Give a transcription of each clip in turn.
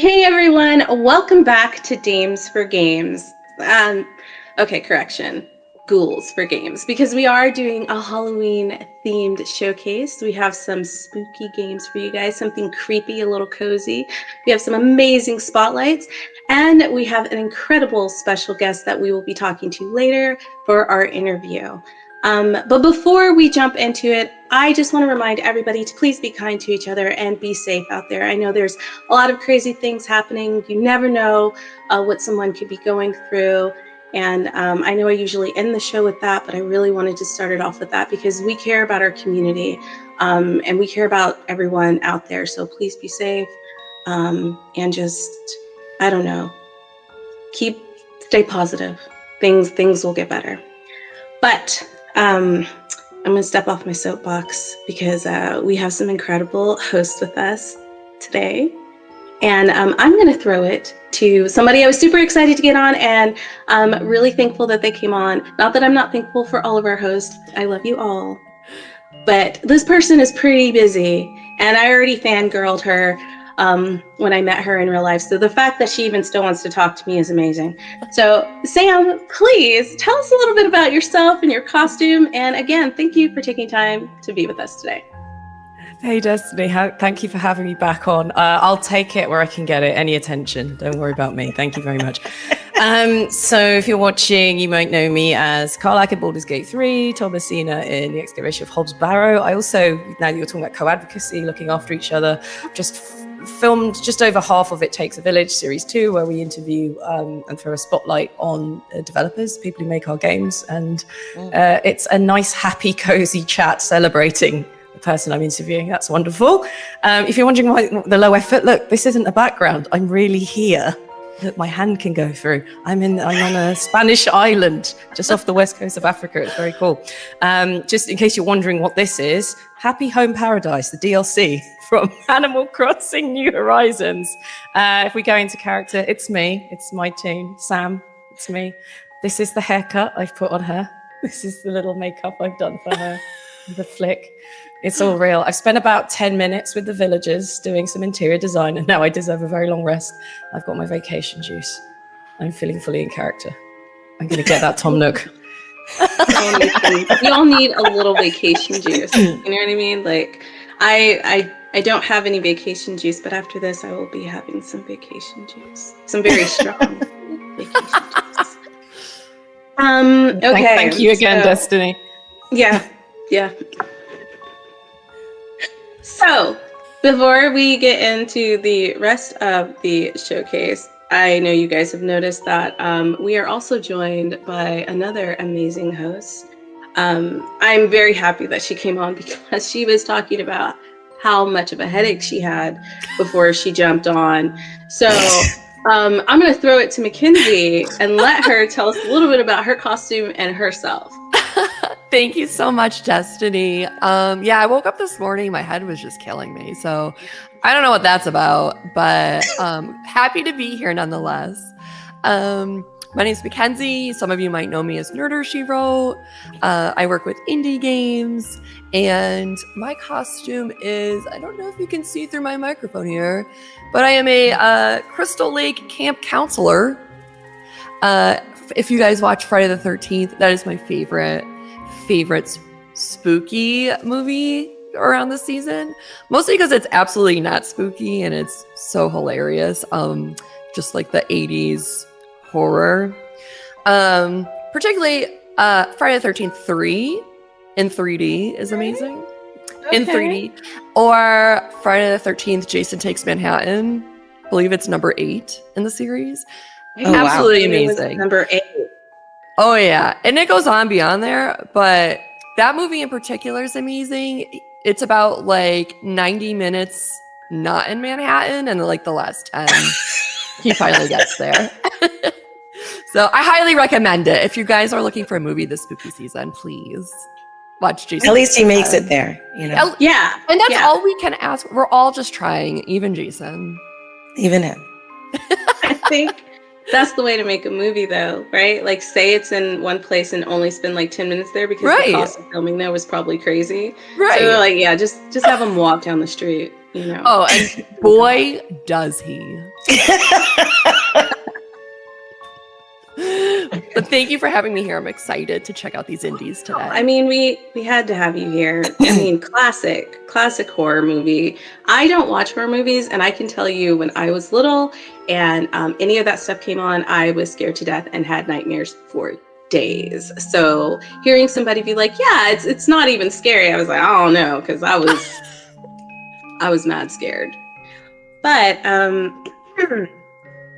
Hey everyone, welcome back to Dames for Games. Correction. Ghouls for Games, because we are doing a Halloween themed showcase. We have some spooky games for you guys, something creepy, a little cozy. We have some amazing spotlights, and we have an incredible special guest that we will be talking to later for our interview. But before we jump into it, I just want to remind everybody to please be kind to each other and be safe out there. I know there's a lot of crazy things happening. You never know what someone could be going through. And I know I usually end the show with that, but I really wanted to start it off with that because we care about our community and we care about everyone out there. So please be safe and just, I don't know, stay positive. Things will get better. But I'm going to step off my soapbox because we have some incredible hosts with us today. And I'm going to throw it to somebody I was super excited to get on, and I'm really thankful that they came on. Not that I'm not thankful for all of our hosts. I love you all. But this person is pretty busy, and I already fangirled her when I met her in real life. So the fact that she even still wants to talk to me is amazing. So Sam, please tell us a little bit about yourself and your costume. And again, thank you for taking time to be with us today. Hey Destiny, thank you for having me back on. I'll take it where I can get it, any attention. Don't worry about me. Thank you very much. So if you're watching, you might know me as Carlac in Baldur's Gate 3, Thomasina in The Excavation of Hobbs Barrow. I also, now that you're talking about co-advocacy, looking after each other, just filmed just over half of It Takes a Village, Series 2, where we interview and throw a spotlight on developers, people who make our games. And it's a nice, happy, cozy chat celebrating the person I'm interviewing. That's wonderful. If you're wondering why the low effort, look, this isn't a background. I'm really here. Look, my hand can go through. I'm on a Spanish island just off the west coast of Africa. It's very cool. Just in case you're wondering what this is, Happy Home Paradise, the DLC from Animal Crossing New Horizons. If we go into character, it's me. It's my team. Sam, it's me. This is the haircut I've put on her. This is the little makeup I've done for her. The flick. It's all real. I've spent about 10 minutes with the villagers doing some interior design, and now I deserve a very long rest. I've got my vacation juice. I'm feeling fully in character. I'm going to get that Tom Nook. We all need a little vacation juice. You know what I mean? Like, I don't have any vacation juice, but after this, I will be having some vacation juice. Some very strong vacation juice. Okay. Thank you again, Destiny. Yeah. So, before we get into the rest of the showcase, I know you guys have noticed that we are also joined by another amazing host. I'm very happy that she came on because she was talking about how much of a headache she had before she jumped on. So, I'm going to throw it to Mackenzie and let her tell us a little bit about her costume and herself. Thank you so much, Destiny. I woke up this morning, my head was just killing me. So I don't know what that's about, but happy to be here nonetheless. My name is Mackenzie. Some of you might know me as Nerder, She Wrote. I work with indie games, and my costume is, I don't know if you can see through my microphone here, but I am a Crystal Lake camp counselor. If you guys watch Friday the 13th, that is my favorite spooky movie around the season, mostly because it's absolutely not spooky and it's so hilarious. Just like the 80s horror. Particularly Friday the 13th 3 in 3D is amazing. Okay. In 3D. Or Friday the 13th Jason Takes Manhattan. I believe it's number 8 in the series. Absolutely amazing. Number 8. Oh yeah, and it goes on beyond there, but that movie in particular is amazing. It's about like 90 minutes not in Manhattan, and like the last 10, he finally gets there. So I highly recommend it. If you guys are looking for a movie this spooky season, please watch Jason. At least he makes it there, you know. Yeah, and that's all we can ask. We're all just trying, even Jason. Even him. I think That's the way to make a movie, though, right? Like, say it's in one place and only spend like 10 minutes there because the cost of filming there was probably crazy. Right. So they're like, yeah, just have them walk down the street, you know. Oh, and boy, does he. But thank you for having me here. I'm excited to check out these indies today. I mean, we had to have you here. I mean, classic horror movie. I don't watch horror movies, and I can tell you when I was little and any of that stuff came on, I was scared to death and had nightmares for days. So hearing somebody be like, yeah, it's not even scary, I was like, I don't know, because I was mad scared. But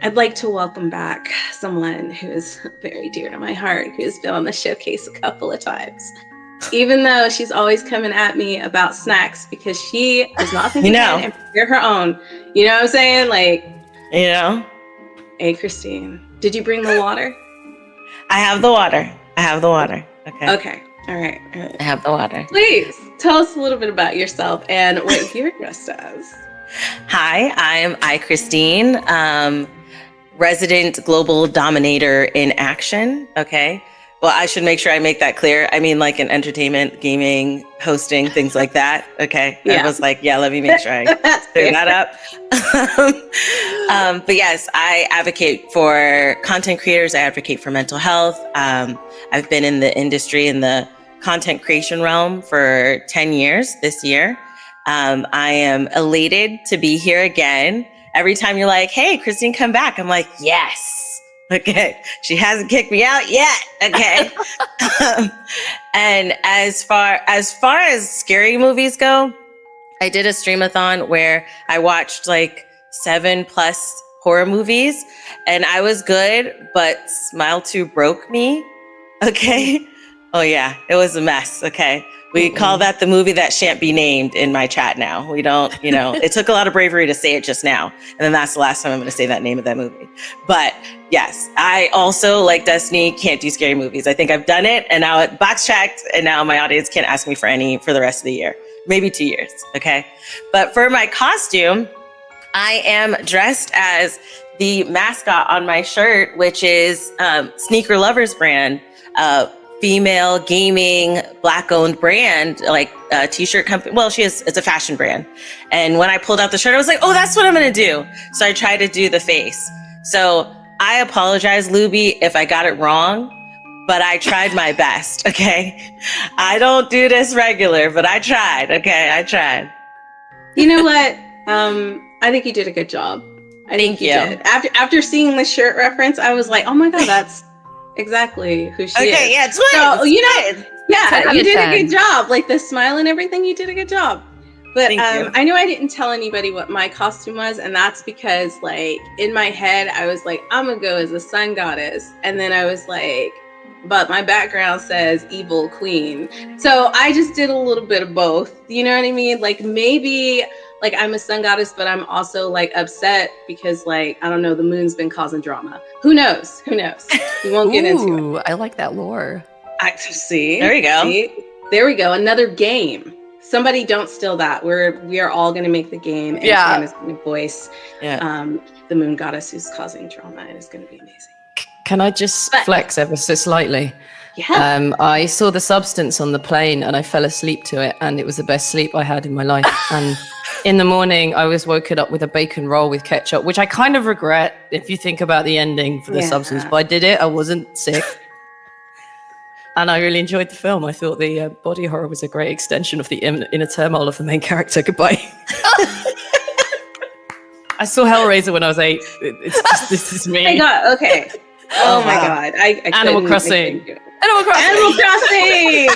I'd like to welcome back someone who is very dear to my heart, who's been on the showcase a couple of times. Even though she's always coming at me about snacks because she does not think and prepare her own. You know what I'm saying? Like, Hey, Christine, did you bring the water? I have the water. Okay. Okay. All right. I have the water. Please tell us a little bit about yourself and what you're dressed as. Hi, I'm Christine, resident global dominator in action. Okay. Well, I should make sure I make that clear. I mean, like in entertainment, gaming, hosting, things like that. Okay. Yeah. I was like, yeah, let me make sure I clear that up. But yes, I advocate for content creators. I advocate for mental health. I've been in the industry in the content creation realm for 10 years this year. I am elated to be here again. Every time you're like, hey, Christine, come back. I'm like, yes. Okay. She hasn't kicked me out yet. Okay. And as far as scary movies go, I did a streamathon where I watched like 7+ horror movies and I was good, but Smile 2 broke me. Okay. Oh yeah. It was a mess. Okay. We call that the movie that shan't be named in my chat now. We don't, it took a lot of bravery to say it just now. And then that's the last time I'm going to say that name of that movie. But yes, I also, like Destiny, can't do scary movies. I think I've done it and now it box checked and now my audience can't ask me for any for the rest of the year. Maybe 2 years. Okay. But for my costume, I am dressed as the mascot on my shirt, which is Sneaker Lovers brand, female gaming Black owned brand, like a t-shirt company. Well, it's a fashion brand. And when I pulled out the shirt, I was like, oh, that's what I'm going to do. So I tried to do the face. So I apologize, Luby, if I got it wrong, but I tried my best. Okay. I don't do this regular, but I tried. Okay. I tried. You know what? I think you did a good job. Thank you. Did. After seeing the shirt reference, I was like, oh my God, that's exactly who she is. Okay, yeah, twins. So, you did a good job. Like the smile and everything, you did a good job. But I know I didn't tell anybody what my costume was, and that's because like in my head, I was like, I'm gonna go as a sun goddess. And then I was like, but my background says evil queen. So I just did a little bit of both. You know what I mean? Like maybe like I'm a sun goddess, but I'm also like upset because like, I don't know, the moon's been causing drama. Who knows? We won't get into it. I like that lore. See? There you go. See? There we go. Another game. Somebody don't steal that. We are all going to make the game. And Shan is going to voice the moon goddess who's causing drama. And it's going to be amazing. Can I just flex ever so slightly? Yeah. I saw The Substance on the plane and I fell asleep to it, and it was the best sleep I had in my life. And in the morning, I was woken up with a bacon roll with ketchup, which I kind of regret if you think about the ending for The Substance. But I did it. I wasn't sick. And I really enjoyed the film. I thought the body horror was a great extension of the inner turmoil of the main character. Goodbye. I saw Hellraiser when I was 8. This is me. Oh my God. Okay. Oh my God. I Animal Crossing. Animal Crossing.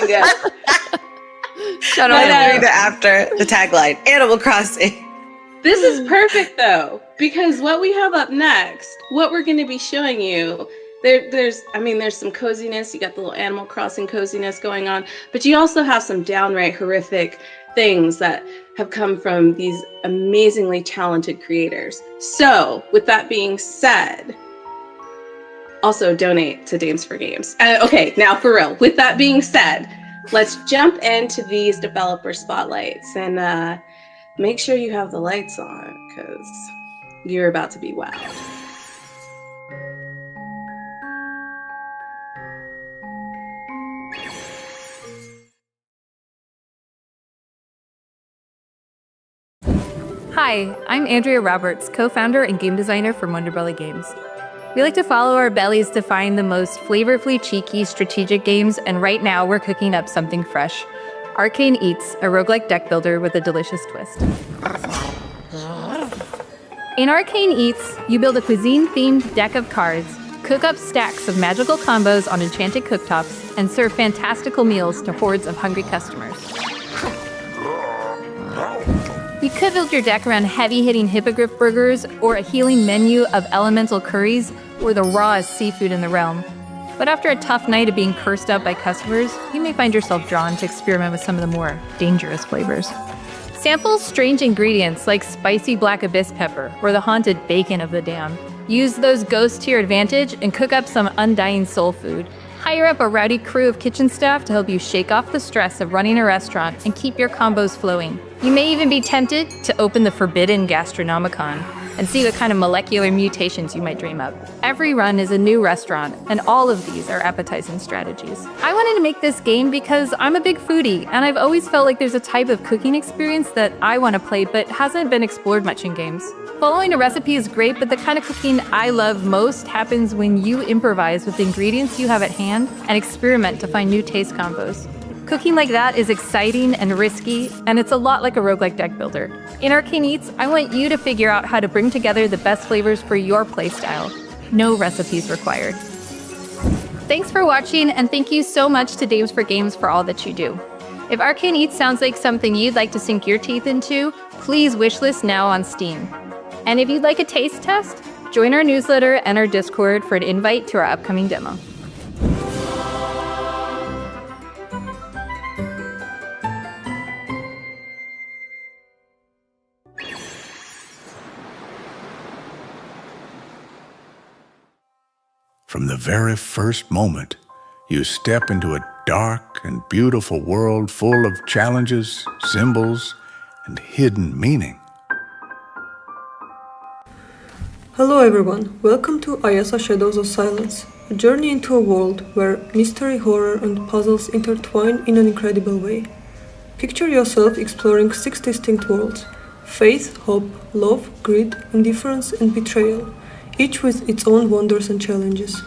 Shut up. After the tagline, Animal Crossing. This is perfect though, because what we have up next, what we're going to be showing you, there's some coziness. You got the little Animal Crossing coziness going on, but you also have some downright horrific things that have come from these amazingly talented creators. So with that being said, also donate to Dames for Games. Okay, now for real, with that being said, let's jump into these developer spotlights and make sure you have the lights on because you're about to be wowed. Hi, I'm Andrea Roberts, co-founder and game designer for Wonderbelly Games. We like to follow our bellies to find the most flavorfully cheeky strategic games, and right now we're cooking up something fresh. Arcane Eats, a roguelike deck builder with a delicious twist. In Arcane Eats, you build a cuisine-themed deck of cards, cook up stacks of magical combos on enchanted cooktops, and serve fantastical meals to hordes of hungry customers. You could build your deck around heavy-hitting hippogriff burgers or a healing menu of elemental curries or the rawest seafood in the realm. But after a tough night of being cursed up by customers, you may find yourself drawn to experiment with some of the more dangerous flavors. Sample strange ingredients like spicy black abyss pepper or the haunted bacon of the damned. Use those ghosts to your advantage and cook up some undying soul food. Hire up a rowdy crew of kitchen staff to help you shake off the stress of running a restaurant and keep your combos flowing. You may even be tempted to open the forbidden Gastronomicon and see what kind of molecular mutations you might dream up. Every run is a new restaurant, and all of these are appetizing strategies. I wanted to make this game because I'm a big foodie, and I've always felt like there's a type of cooking experience that I want to play but hasn't been explored much in games. Following a recipe is great, but the kind of cooking I love most happens when you improvise with the ingredients you have at hand and experiment to find new taste combos. Cooking like that is exciting and risky, and it's a lot like a roguelike deck builder. In Arcane Eats, I want you to figure out how to bring together the best flavors for your playstyle. No recipes required. Thanks for watching, and thank you so much to Dames for Games for all that you do. If Arcane Eats sounds like something you'd like to sink your teeth into, please wishlist now on Steam. And if you'd like a taste test, join our newsletter and our Discord for an invite to our upcoming demo. From the very first moment, you step into a dark and beautiful world full of challenges, symbols, and hidden meaning. Hello everyone, welcome to Ayasa Shadows of Silence, a journey into a world where mystery, horror, and puzzles intertwine in an incredible way. Picture yourself exploring 6 distinct worlds: faith, hope, love, greed, indifference, and betrayal, each with its own wonders and challenges.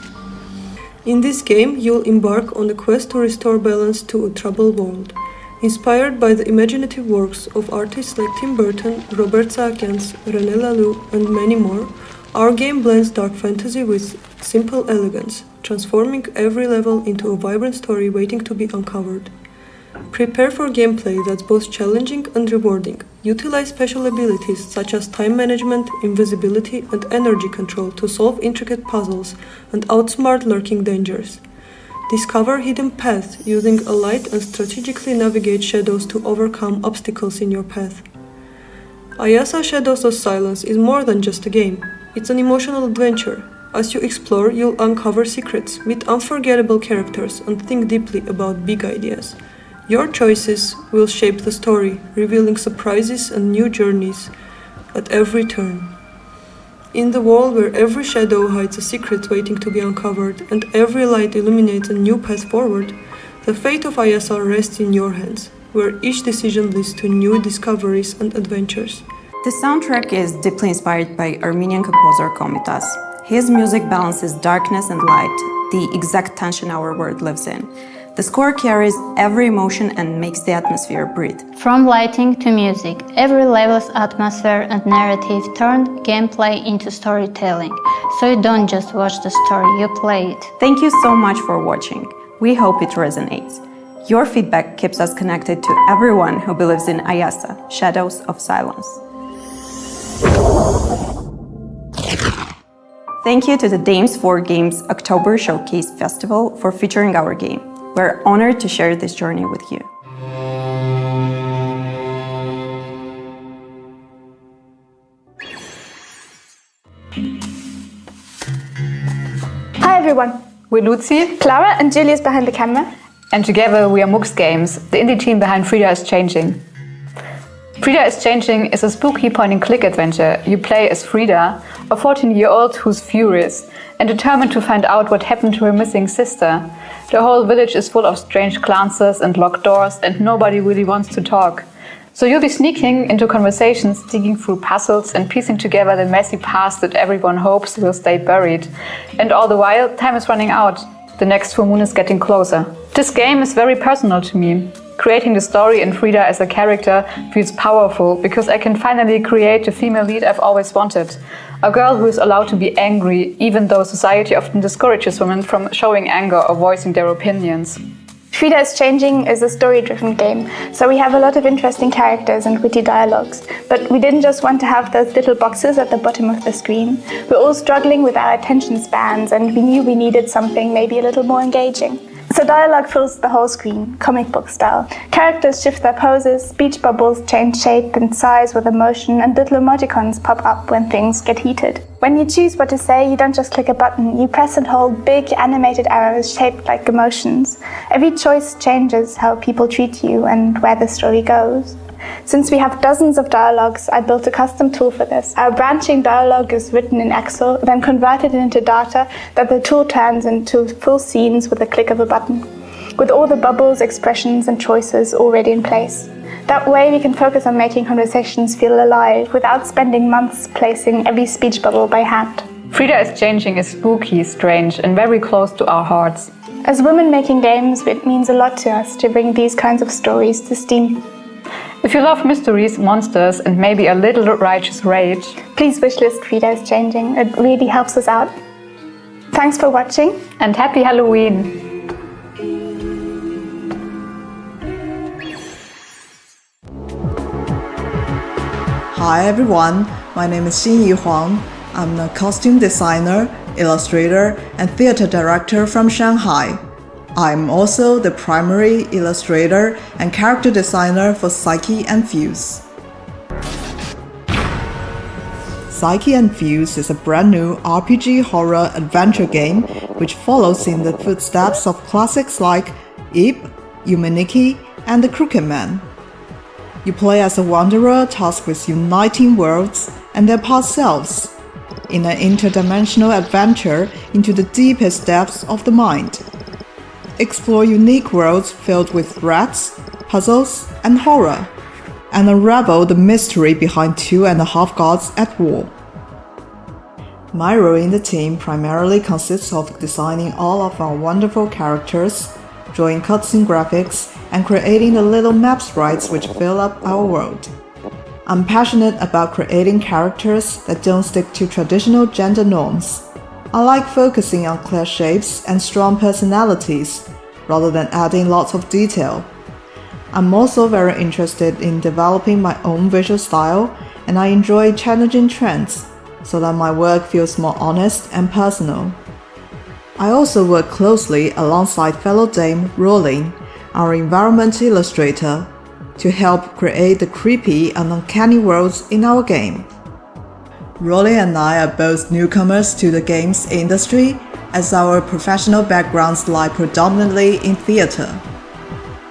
In this game, you'll embark on a quest to restore balance to a troubled world. Inspired by the imaginative works of artists like Tim Burton, Robert Zemeckis, René Laloux, and many more, our game blends dark fantasy with simple elegance, transforming every level into a vibrant story waiting to be uncovered. Prepare for gameplay that's both challenging and rewarding. Utilize special abilities such as time management, invisibility, and energy control to solve intricate puzzles and outsmart lurking dangers. Discover hidden paths using a light and strategically navigate shadows to overcome obstacles in your path. Ayasa Shadows of Silence is more than just a game. It's an emotional adventure. As you explore, you'll uncover secrets, meet unforgettable characters, and think deeply about big ideas. Your choices will shape the story, revealing surprises and new journeys at every turn. In the world where every shadow hides a secret waiting to be uncovered and every light illuminates a new path forward, the fate of Ayasa rests in your hands, where each decision leads to new discoveries and adventures. The soundtrack is deeply inspired by Armenian composer Komitas. His music balances darkness and light, the exact tension our world lives in. The score carries every emotion and makes the atmosphere breathe. From lighting to music, every level's atmosphere and narrative turned gameplay into storytelling. So you don't just watch the story, you play it. Thank you so much for watching. We hope it resonates. Your feedback keeps us connected to everyone who believes in Ayasa, Shadows of Silence. Thank you to the Dames for Games October Showcase Festival for featuring our game. We're honored to share this journey with you. Hi everyone, we're Lucy, Clara and Julius behind the camera. And together we are Mux Games, the indie team behind Frida is Changing. Frida is Changing is a spooky point-and-click adventure. You play as Frida, a 14-year-old who's furious and determined to find out what happened to her missing sister. The whole village is full of strange glances and locked doors and nobody really wants to talk. So you'll be sneaking into conversations, digging through puzzles and piecing together the messy past that everyone hopes will stay buried. And all the while, time is running out. The next full moon is getting closer. This game is very personal to me. Creating the story and Frida as a character feels powerful because I can finally create the female lead I've always wanted. A girl who is allowed to be angry, even though society often discourages women from showing anger or voicing their opinions. Frida is Changing is a story-driven game, so we have a lot of interesting characters and witty dialogues. But we didn't just want to have those little boxes at the bottom of the screen. We're all struggling with our attention spans, and we knew we needed something maybe a little more engaging. So dialogue fills the whole screen, comic book style. Characters shift their poses, speech bubbles change shape and size with emotion, and little emoticons pop up when things get heated. When you choose what to say, you don't just click a button, you press and hold big animated arrows shaped like emotions. Every choice changes how people treat you and where the story goes. Since we have dozens of dialogues, I built a custom tool for this. Our branching dialogue is written in Excel, then converted into data that the tool turns into full scenes with a click of a button, with all the bubbles, expressions, and choices already in place. That way we can focus on making conversations feel alive without spending months placing every speech bubble by hand. Frida is Changing is spooky, strange, and very close to our hearts. As women making games, it means a lot to us to bring these kinds of stories to Steam. If you love mysteries, monsters, and maybe a little righteous rage, please wishlist Frida is Changing. It really helps us out. Thanks for watching, and happy Halloween! Hi everyone, my name is Xinyi Huang. I'm a costume designer, illustrator, and theater director from Shanghai. I'm also the primary illustrator and character designer for Psyche and Fuse. Psyche and Fuse is a brand new RPG horror adventure game which follows in the footsteps of classics like Ip, Yumeniki, and The Crooked Man. You play as a wanderer tasked with uniting worlds and their past selves in an interdimensional adventure into the deepest depths of the mind. Explore unique worlds filled with threats, puzzles, and horror, and unravel the mystery behind 2.5 gods at war. My role in the team primarily consists of designing all of our wonderful characters, drawing cutscene graphics, and creating the little map sprites which fill up our world. I'm passionate about creating characters that don't stick to traditional gender norms. I like focusing on clear shapes and strong personalities, rather than adding lots of detail. I'm also very interested in developing my own visual style, and I enjoy challenging trends, so that my work feels more honest and personal. I also work closely alongside fellow Dame Rolling, our environment illustrator, to help create the creepy and uncanny worlds in our game. Rolly and I are both newcomers to the games industry, as our professional backgrounds lie predominantly in theater.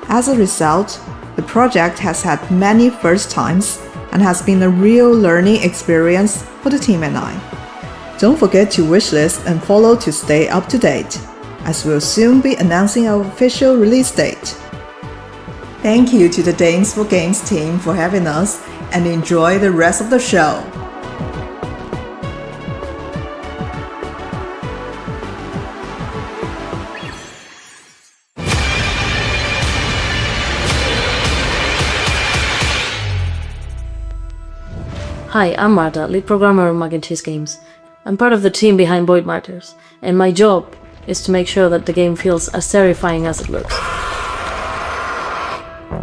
As a result, the project has had many first times and has been a real learning experience for the team and I. Don't forget to wishlist and follow to stay up to date, as we'll soon be announcing our official release date. Thank you to the Danes for Games team for having us, and enjoy the rest of the show. Hi, I'm Marta, lead programmer of Mug & Cheese Games. I'm part of the team behind Void Martyrs, and my job is to make sure that the game feels as terrifying as it looks.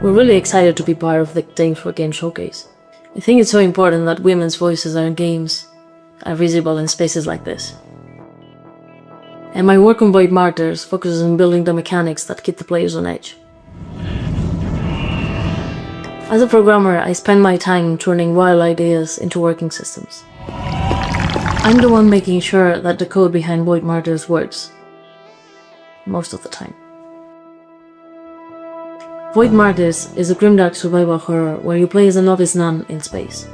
We're really excited to be part of the Danes for Games showcase. I think it's so important that women's voices in games are visible in spaces like this. And my work on Void Martyrs focuses on building the mechanics that keep the players on edge. As a programmer, I spend my time turning wild ideas into working systems. I'm the one making sure that the code behind Void Martyrs works. Most of the time. Void Martyrs is a grimdark survival horror where you play as a novice nun in space.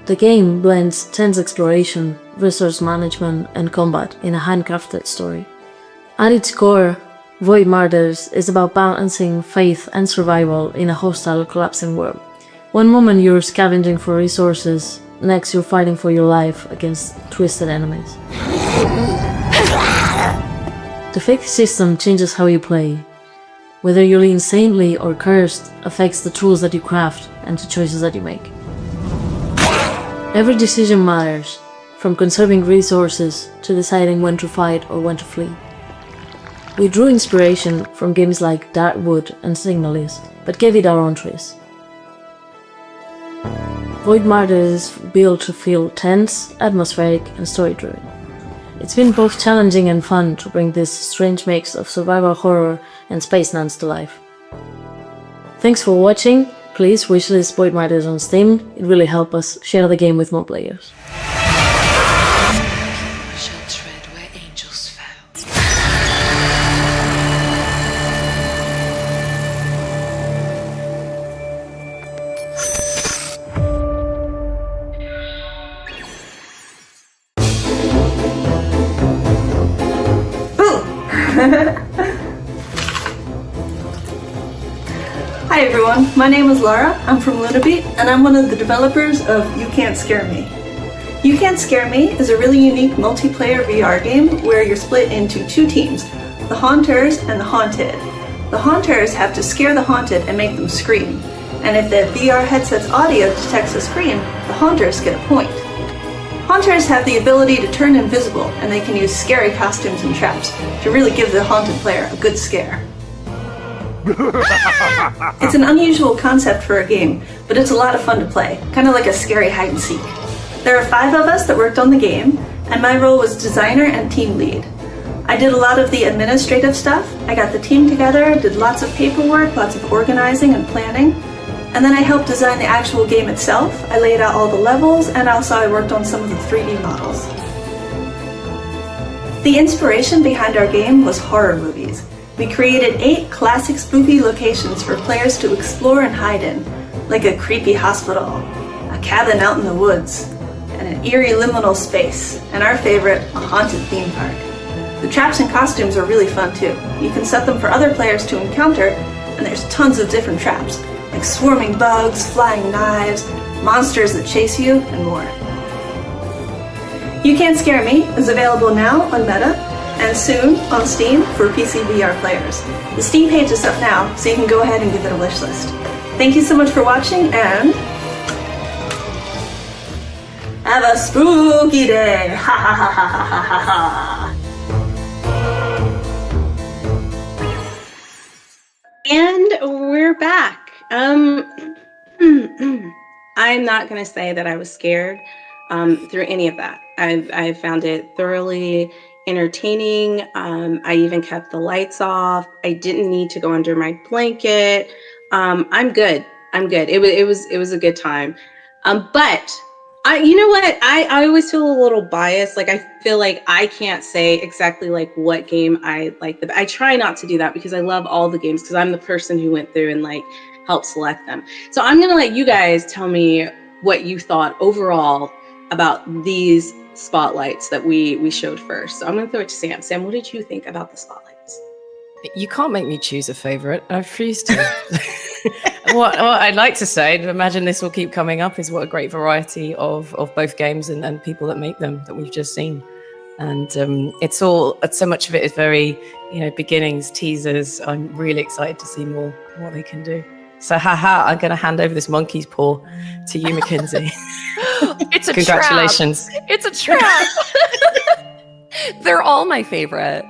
The game blends tense exploration, resource management, and combat in a handcrafted story. At its core, Void Martyrs is about balancing faith and survival in a hostile, collapsing world. One moment you're scavenging for resources, next you're fighting for your life against twisted enemies. The fake system changes how you play. Whether you're insanely or cursed affects the tools that you craft and the choices that you make. Every decision matters, from conserving resources to deciding when to fight or when to flee. We drew inspiration from games like Darkwood and Signalis, but gave it our own twist. Void Martyrs is built to feel tense, atmospheric, and story-driven. It's been both challenging and fun to bring this strange mix of survival horror and space nuns to life. Thanks for watching. Please wishlist Void Martyrs on Steam. It really helps us share the game with more players. Hi everyone, my name is Lara, I'm from Lunabeat, and I'm one of the developers of You Can't Scare Me. You Can't Scare Me is a really unique multiplayer VR game where you're split into two teams, the Haunters and the Haunted. The Haunters have to scare the Haunted and make them scream, and if the VR headset's audio detects a scream, the Haunters get a point. Haunters have the ability to turn invisible, and they can use scary costumes and traps to really give the Haunted player a good scare. It's an unusual concept for a game, but it's a lot of fun to play, kind of like a scary hide and seek. There are 5 of us that worked on the game, and my role was designer and team lead. I did a lot of the administrative stuff. I got the team together, did lots of paperwork, lots of organizing and planning, and then I helped design the actual game itself. I laid out all the levels, and also I worked on some of the 3D models. The inspiration behind our game was horror movies. We created 8 classic spooky locations for players to explore and hide in, like a creepy hospital, a cabin out in the woods, and an eerie liminal space, and our favorite, a haunted theme park. The traps and costumes are really fun too. You can set them for other players to encounter, and there's tons of different traps, like swarming bugs, flying knives, monsters that chase you, and more. You Can't Scare Me is available now on Meta, and soon on Steam for PC VR players. The Steam page is up now, so you can go ahead and give it a wish list. Thank you so much for watching, and have a spooky day! Ha ha ha ha ha ha ha! And we're back. I'm not gonna say that I was scared through any of that. I found it thoroughly entertaining. I even kept the lights off. I didn't need to go under my blanket. I'm good. It was a good time. But you know what? I always feel a little biased. Like I feel like I can't say exactly like what game I like. I try not to do that because I love all the games because I'm the person who went through and like helped select them. So I'm gonna let you guys tell me what you thought overall about these spotlights that we showed first. So I'm going to throw it to Sam. Sam, what did you think about the spotlights? You can't make me choose a favorite. I refuse to. What I'd like to say, and imagine this will keep coming up, is what a great variety of both games and people that make them that we've just seen. And it's so much of it is very, beginnings, teasers. I'm really excited to see more what they can do. So, I'm going to hand over this monkey's paw to you, Mackenzie. It's a Congratulations. Trap. It's a trap. They're all my favorite.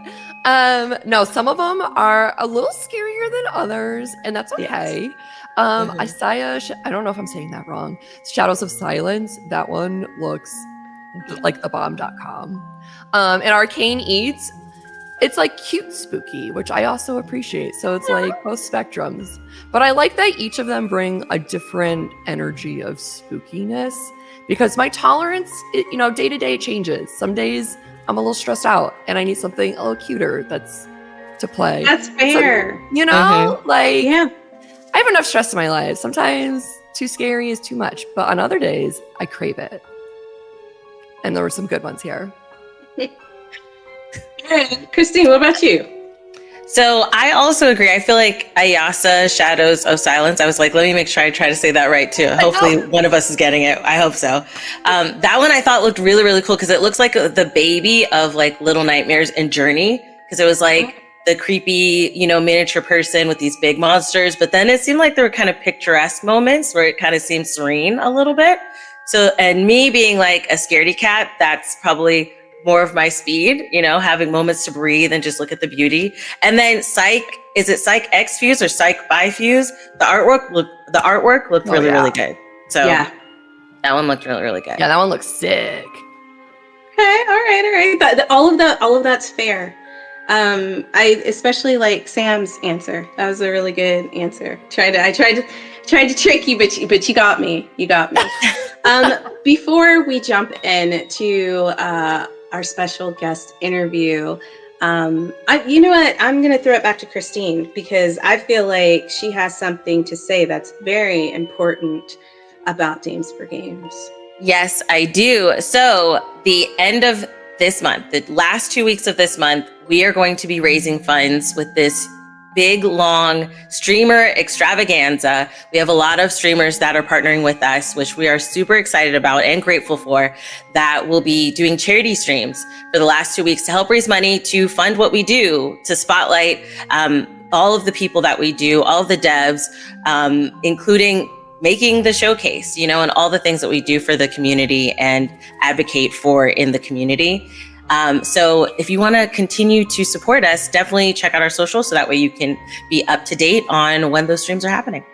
No, some of them are a little scarier than others, and that's okay. Yes. Isaiah, I don't know if I'm saying that wrong. Shadows of Silence, that one looks like the bomb.com. And Arcane Eats, it's like cute spooky, which I also appreciate. So it's like both spectrums. But I like that each of them bring a different energy of spookiness because my tolerance, day to day changes. Some days I'm a little stressed out and I need something a little cuter that's to play. That's fair. So, I have enough stress in my life. Sometimes too scary is too much, but on other days I crave it. And there were some good ones here. Christine, what about you? So I also agree. I feel like Ayasa, Shadows of Silence. I was like, let me make sure I try to say that right too. Hopefully one of us is getting it. I hope so. That one I thought looked really, really cool because it looks like the baby of like Little Nightmares and Journey, because it was like the creepy, miniature person with these big monsters. But then it seemed like there were kind of picturesque moments where it kind of seemed serene a little bit. So, and me being like a scaredy cat, that's probably more of my speed, having moments to breathe and just look at the beauty. And then is it Psych X Fuse or Psych by Fuse? The artwork looked really, really good. So yeah, that one looked really, really good. Yeah, that one looks sick. Okay, all right. But all of that's fair. I especially like Sam's answer. That was a really good answer. I tried to trick you, but you got me. Before we jump into our special guest interview, you know what? I'm going to throw it back to Christine because I feel like she has something to say that's very important about Dames for Games. Yes, I do. So the end of this month, the last 2 weeks of this month, we are going to be raising funds with this big, long streamer extravaganza. We have a lot of streamers that are partnering with us, which we are super excited about and grateful for, that will be doing charity streams for the last 2 weeks to help raise money to fund what we do, to spotlight all of the people that we do, all of the devs, including making the showcase, and all the things that we do for the community and advocate for in the community. So if you want to continue to support us, definitely check out our socials so that way you can be up to date on when those streams are happening.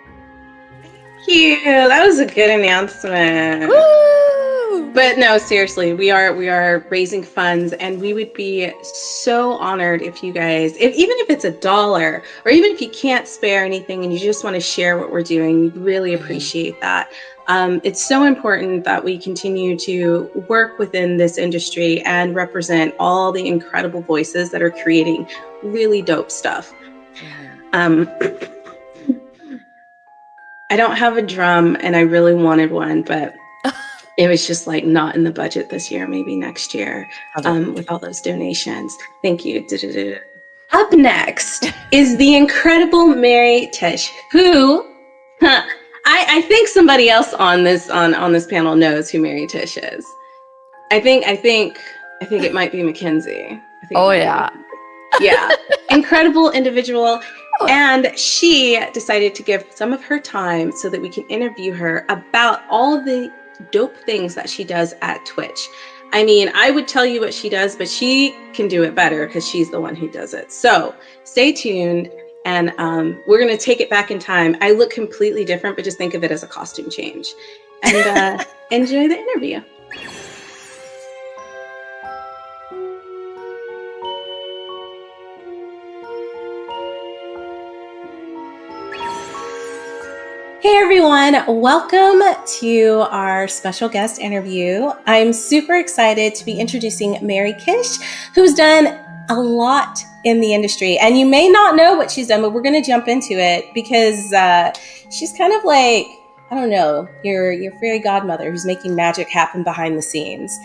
Thank you. That was a good announcement. Woo! But no, seriously, we are raising funds, and we would be so honored if you guys, even if it's $1, or even if you can't spare anything and you just want to share what we're doing, we'd really appreciate that. It's so important that we continue to work within this industry and represent all the incredible voices that are creating really dope stuff. I don't have a drum, and I really wanted one, but it was just like not in the budget this year, maybe next year, with all those donations. Thank you. Up next is the incredible Mary Tish, who... I think somebody else on this panel knows who Mary Tish is. I think it might be Mackenzie. Yeah. Incredible individual. And she decided to give some of her time so that we can interview her about all of the dope things that she does at Twitch. I mean, I would tell you what she does, but she can do it better because she's the one who does it. So stay tuned. And we're going to take it back in time. I look completely different, but just think of it as a costume change. And enjoy the interview. Hey everyone, welcome to our special guest interview. I'm super excited to be introducing Mary Tish, who's done a lot in the industry, and you may not know what she's done, but we're going to jump into it because she's kind of like, I don't know, your fairy godmother who's making magic happen behind the scenes.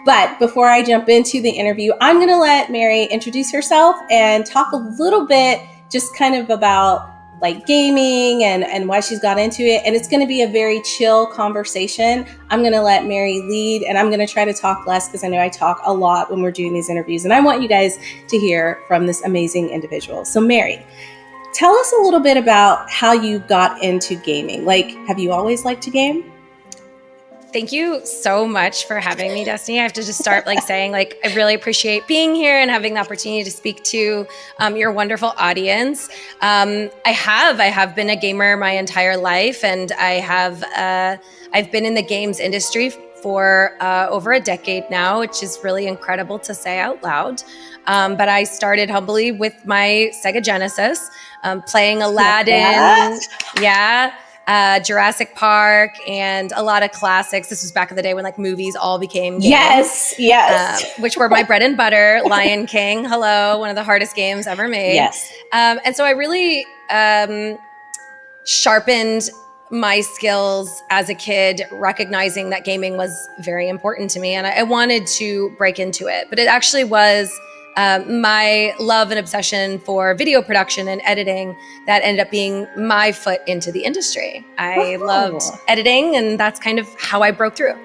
But before I jump into the interview, I'm going to let Mary introduce herself and talk a little bit just kind of about like gaming and why she's got into it. And it's going to be a very chill conversation. I'm going to let Mary lead, and I'm going to try to talk less because I know I talk a lot when we're doing these interviews, and I want you guys to hear from this amazing individual. So Mary, tell us a little bit about how you got into gaming. Like, have you always liked to game? Thank you so much for having me, Destiny. I have to just start saying I really appreciate being here and having the opportunity to speak to your wonderful audience. I have been a gamer my entire life, and I've been in the games industry for over a decade now, which is really incredible to say out loud. But I started humbly with my Sega Genesis, playing Aladdin. Jurassic Park, and a lot of classics. This was back in the day when movies all became games. Yes. Which were my bread and butter. Lion King, hello, one of the hardest games ever made. Yes. And so I really sharpened my skills as a kid, recognizing that gaming was very important to me, and I wanted to break into it. But it actually was my love and obsession for video production and editing that ended up being my foot into the industry. I loved editing, and that's kind of how I broke through.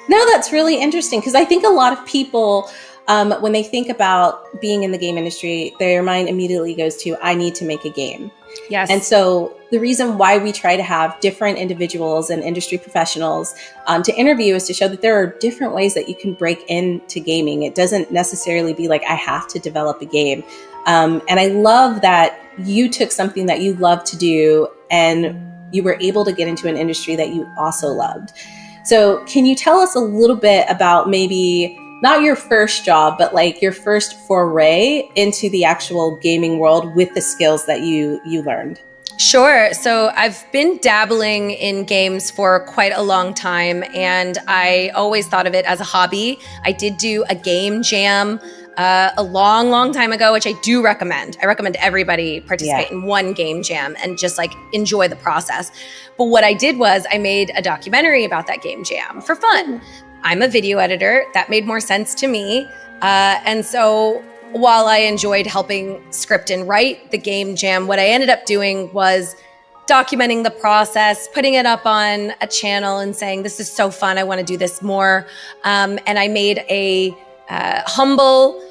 No, that's really interesting, because I think a lot of people, when they think about being in the game industry, their mind immediately goes to, I need to make a game. Yes. And so the reason why we try to have different individuals and industry professionals to interview is to show that there are different ways that you can break into gaming. It doesn't necessarily be like, I have to develop a game. And I love that you took something that you love to do and you were able to get into an industry that you also loved. So can you tell us a little bit about maybe not your first job, but like your first foray into the actual gaming world with the skills that you learned? Sure. So I've been dabbling in games for quite a long time, and I always thought of it as a hobby. I did do a game jam a long time ago, which I do recommend. I recommend everybody participate in one game jam and just like enjoy the process. But what I did was I made a documentary about that game jam for fun. I'm a video editor. That made more sense to me. And so while I enjoyed helping script and write the game jam, what I ended up doing was documenting the process, putting it up on a channel and saying, this is so fun. I want to do this more. And I made a humble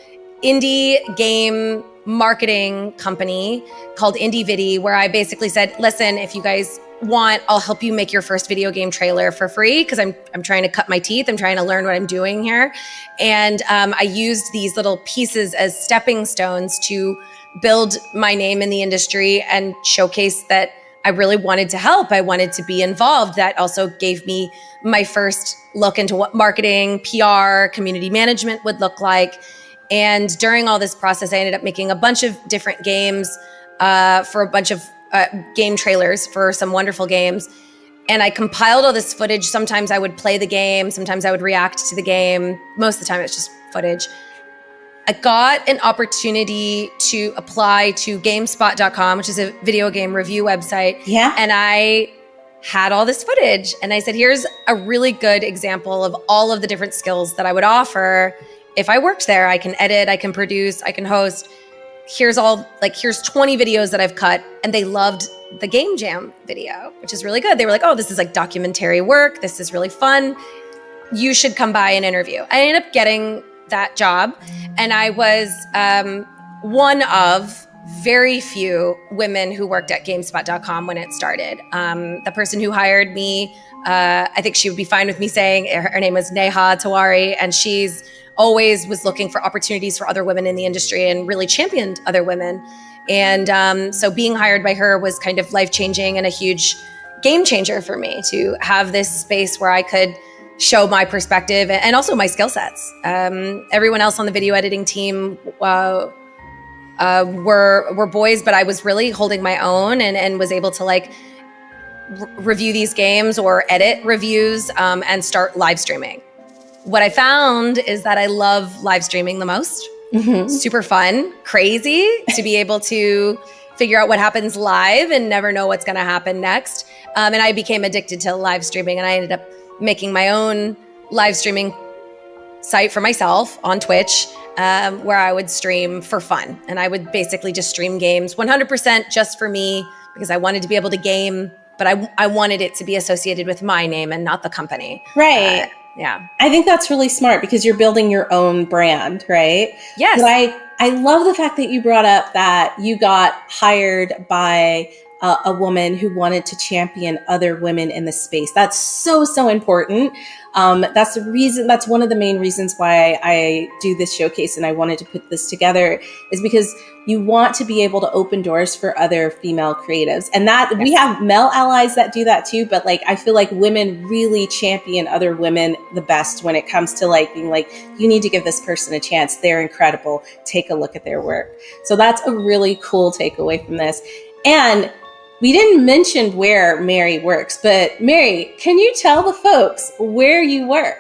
indie game marketing company called Indie Vidi, where I basically said, listen, if you guys want, I'll help you make your first video game trailer for free, because I'm trying to cut my teeth. I'm trying to learn what I'm doing here. And I used these little pieces as stepping stones to build my name in the industry and showcase that I really wanted to help. I wanted to be involved. That also gave me my first look into what marketing, PR, community management would look like. And during all this process, I ended up making a bunch of different games for a bunch of game trailers for some wonderful games. And I compiled all this footage. Sometimes I would play the game. Sometimes I would react to the game. Most of the time it's just footage. I got an opportunity to apply to GameSpot.com, which is a video game review website. Yeah. And I had all this footage. And I said, here's a really good example of all of the different skills that I would offer. If I worked there, I can edit, I can produce, I can host. Here's 20 videos that I've cut, and they loved the game jam video, which is really good. They were like, oh, this is like documentary work. This is really fun. You should come by and interview. I ended up getting that job, and I was one of very few women who worked at GameSpot.com when it started. The person who hired me, I think she would be fine with me saying, her name was Neha Tawari, and she's always was looking for opportunities for other women in the industry and really championed other women. And so being hired by her was kind of life-changing and a huge game changer for me to have this space where I could show my perspective and also my skill sets. Everyone else on the video editing team were boys, but I was really holding my own and was able to like review these games or edit reviews and start live streaming. What I found is that I love live streaming the most. Mm-hmm. Super fun, crazy to be able to figure out what happens live and never know what's going to happen next. And I became addicted to live streaming, and I ended up making my own live streaming site for myself on Twitch, where I would stream for fun. And I would basically just stream games 100% just for me, because I wanted to be able to game, but I wanted it to be associated with my name and not the company. Right. Yeah. I think that's really smart because you're building your own brand, right? Yes. But I love the fact that you brought up that you got hired by a woman who wanted to champion other women in the space. That's so important. That's one of the main reasons why I do this showcase and I wanted to put this together, is because you want to be able to open doors for other female creatives. And that we have male allies that do that too, but like I feel like women really champion other women the best when it comes to like being like, you need to give this person a chance. They're incredible. Take a look at their work. So that's a really cool takeaway from this. And we didn't mention where Mary works, but Mary, can you tell the folks where you work?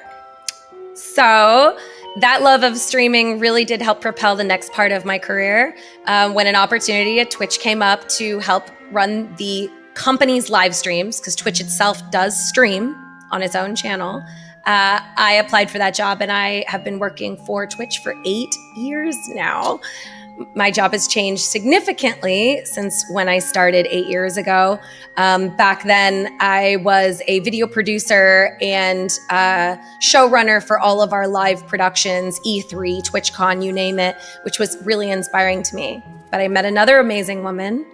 So that love of streaming really did help propel the next part of my career. When an opportunity at Twitch came up to help run the company's live streams, because Twitch itself does stream on its own channel, I applied for that job, and I have been working for Twitch for 8 years now. My job has changed significantly since when I started 8 years ago. Back then, I was a video producer and showrunner for all of our live productions, E3, TwitchCon, you name it, which was really inspiring to me. But I met another amazing woman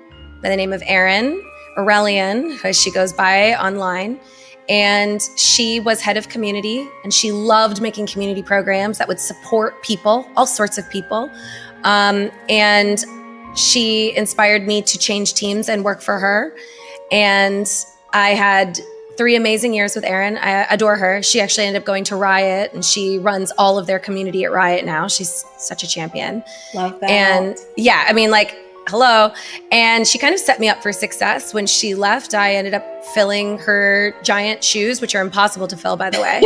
by the name of Erin, Aurelian, as she goes by online. And she was head of community, and she loved making community programs that would support people, all sorts of people. And she inspired me to change teams and work for her. And I had 3 amazing years with Erin. I adore her. She actually ended up going to Riot, and she runs all of their community at Riot now. She's such a champion. Love that. And yeah, I mean, like, hello. And she kind of set me up for success. When she left, I ended up filling her giant shoes, which are impossible to fill, by the way.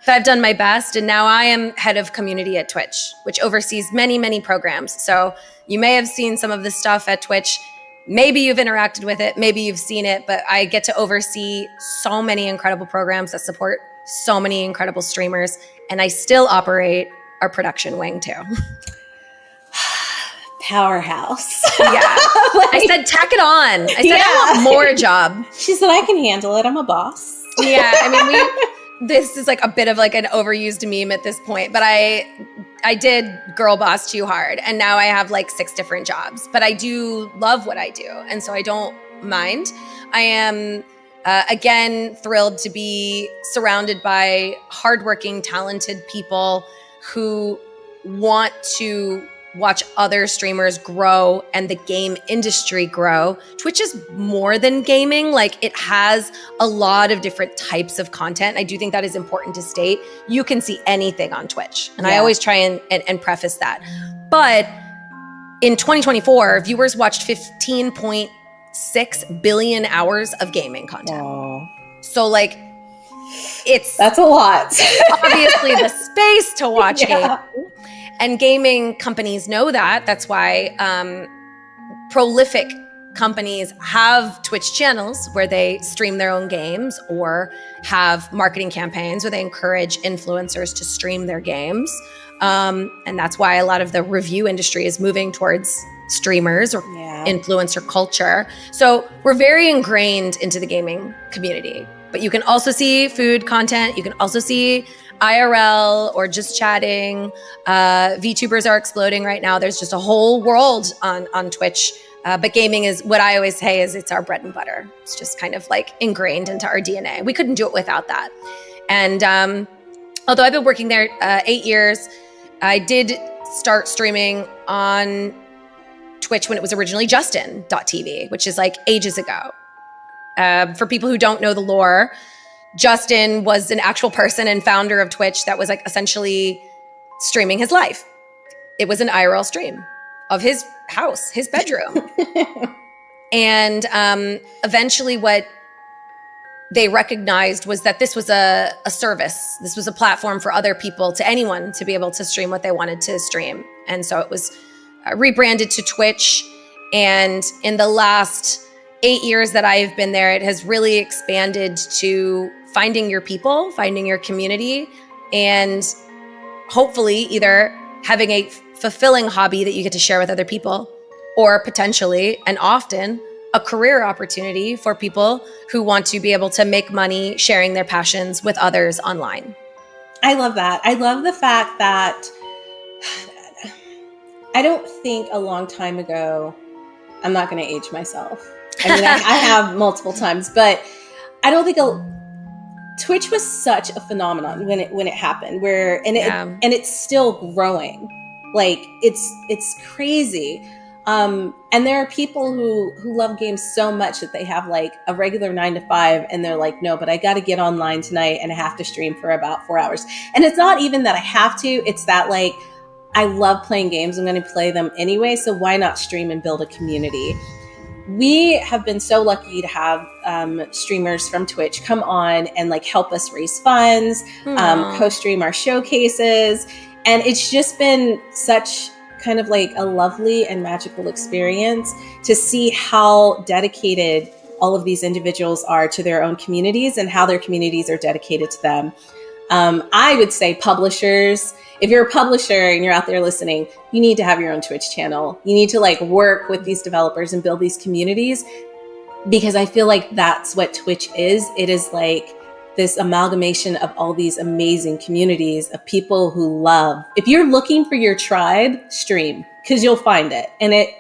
But I've done my best, and now I am head of community at Twitch, which oversees many, many programs. So you may have seen some of the stuff at Twitch. Maybe you've interacted with it, maybe you've seen it, but I get to oversee so many incredible programs that support so many incredible streamers, and I still operate our production wing too. Powerhouse. Yeah. I said, tack it on. I said, I want more job. She said, I can handle it. I'm a boss. Yeah. I mean, this is like a bit of like an overused meme at this point, but I did girl boss too hard. And now I have like 6 different jobs, but I do love what I do. And so I don't mind. I am, again, thrilled to be surrounded by hardworking, talented people who want to watch other streamers grow and the game industry grow. Twitch is more than gaming. Like, it has a lot of different types of content. I do think that is important to state. You can see anything on Twitch. And I always try and preface that. But in 2024, viewers watched 15.6 billion hours of gaming content. Aww. So like, that's a lot. Obviously the space to watch gaming. And gaming companies know that. That's why prolific companies have Twitch channels where they stream their own games or have marketing campaigns where they encourage influencers to stream their games. And that's why a lot of the review industry is moving towards streamers or influencer culture. So we're very ingrained into the gaming community. But you can also see food content. You can also see IRL or just chatting. VTubers are exploding right now. There's just a whole world on Twitch. But gaming is, what I always say is, it's our bread and butter. It's just kind of like ingrained into our DNA. We couldn't do it without that. And although I've been working there 8 years, I did start streaming on Twitch when it was originally Justin.tv, which is like ages ago. For people who don't know the lore, Justin was an actual person and founder of Twitch that was like essentially streaming his life. It was an IRL stream of his house, his bedroom. And eventually what they recognized was that this was a service. This was a platform for other people, to anyone, to be able to stream what they wanted to stream. And so it was rebranded to Twitch. And in the last 8 years that I've been there, it has really expanded to finding your people, finding your community, and hopefully either having a fulfilling hobby that you get to share with other people, or potentially, and often, a career opportunity for people who want to be able to make money sharing their passions with others online. I love that. I love the fact that I don't think a long time ago, I'm not going to age myself. I mean, I have multiple times, but I don't think Twitch was such a phenomenon when it happened. And it's still growing. Like, it's crazy. And there are people who love games so much that they have like a regular 9 to 5, and they're like, no, but I got to get online tonight and I have to stream for about 4 hours. And it's not even that I have to. It's that like, I love playing games. I'm going to play them anyway. So why not stream and build a community? We have been so lucky to have streamers from Twitch come on and like help us raise funds, co-stream our showcases. And it's just been such kind of like a lovely and magical experience to see how dedicated all of these individuals are to their own communities and how their communities are dedicated to them. I would say publishers, if you're a publisher and you're out there listening, you need to have your own Twitch channel. You need to like work with these developers and build these communities, because I feel like that's what Twitch is. It is like this amalgamation of all these amazing communities of people who love. If you're looking for your tribe, stream, because you'll find it. And it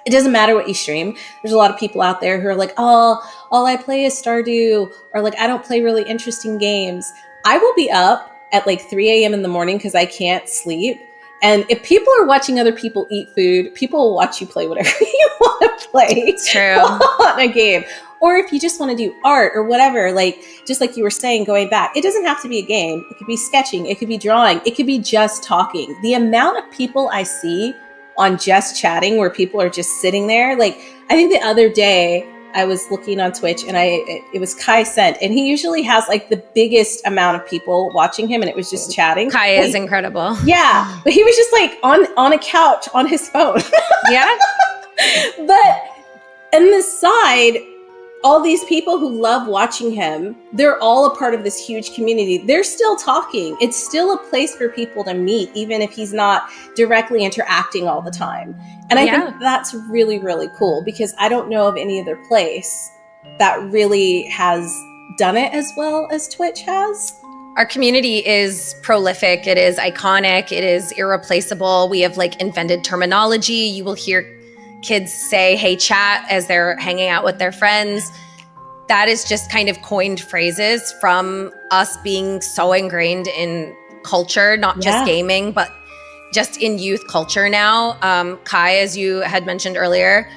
doesn't matter what you stream. There's a lot of people out there who are like, oh, all I play is Stardew, or like, I don't play really interesting games. I will be up at like 3 a.m. in the morning because I can't sleep. And if people are watching other people eat food, people will watch you play whatever you want to play. It's true. On a game. Or if you just want to do art or whatever, like, just like you were saying, going back, it doesn't have to be a game. It could be sketching. It could be drawing. It could be just talking. The amount of people I see on just chatting where people are just sitting there. Like, I think the other day I was looking on Twitch and it was Kai Sent, and he usually has like the biggest amount of people watching him, and it was just chatting. Kai is incredible. Yeah. But he was just like on a couch on his phone. Yeah. But on the side, all these people who love watching him, they're all a part of this huge community. They're still talking. It's still a place for people to meet, even if he's not directly interacting all the time. And I think that's really, really cool, because I don't know of any other place that really has done it as well as Twitch has. Our community is prolific. It is iconic. It is irreplaceable. We have like invented terminology. You will hear kids say, hey, chat, as they're hanging out with their friends. That is just kind of coined phrases from us being so ingrained in culture, not just gaming, but just in youth culture now. Kai, as you had mentioned earlier,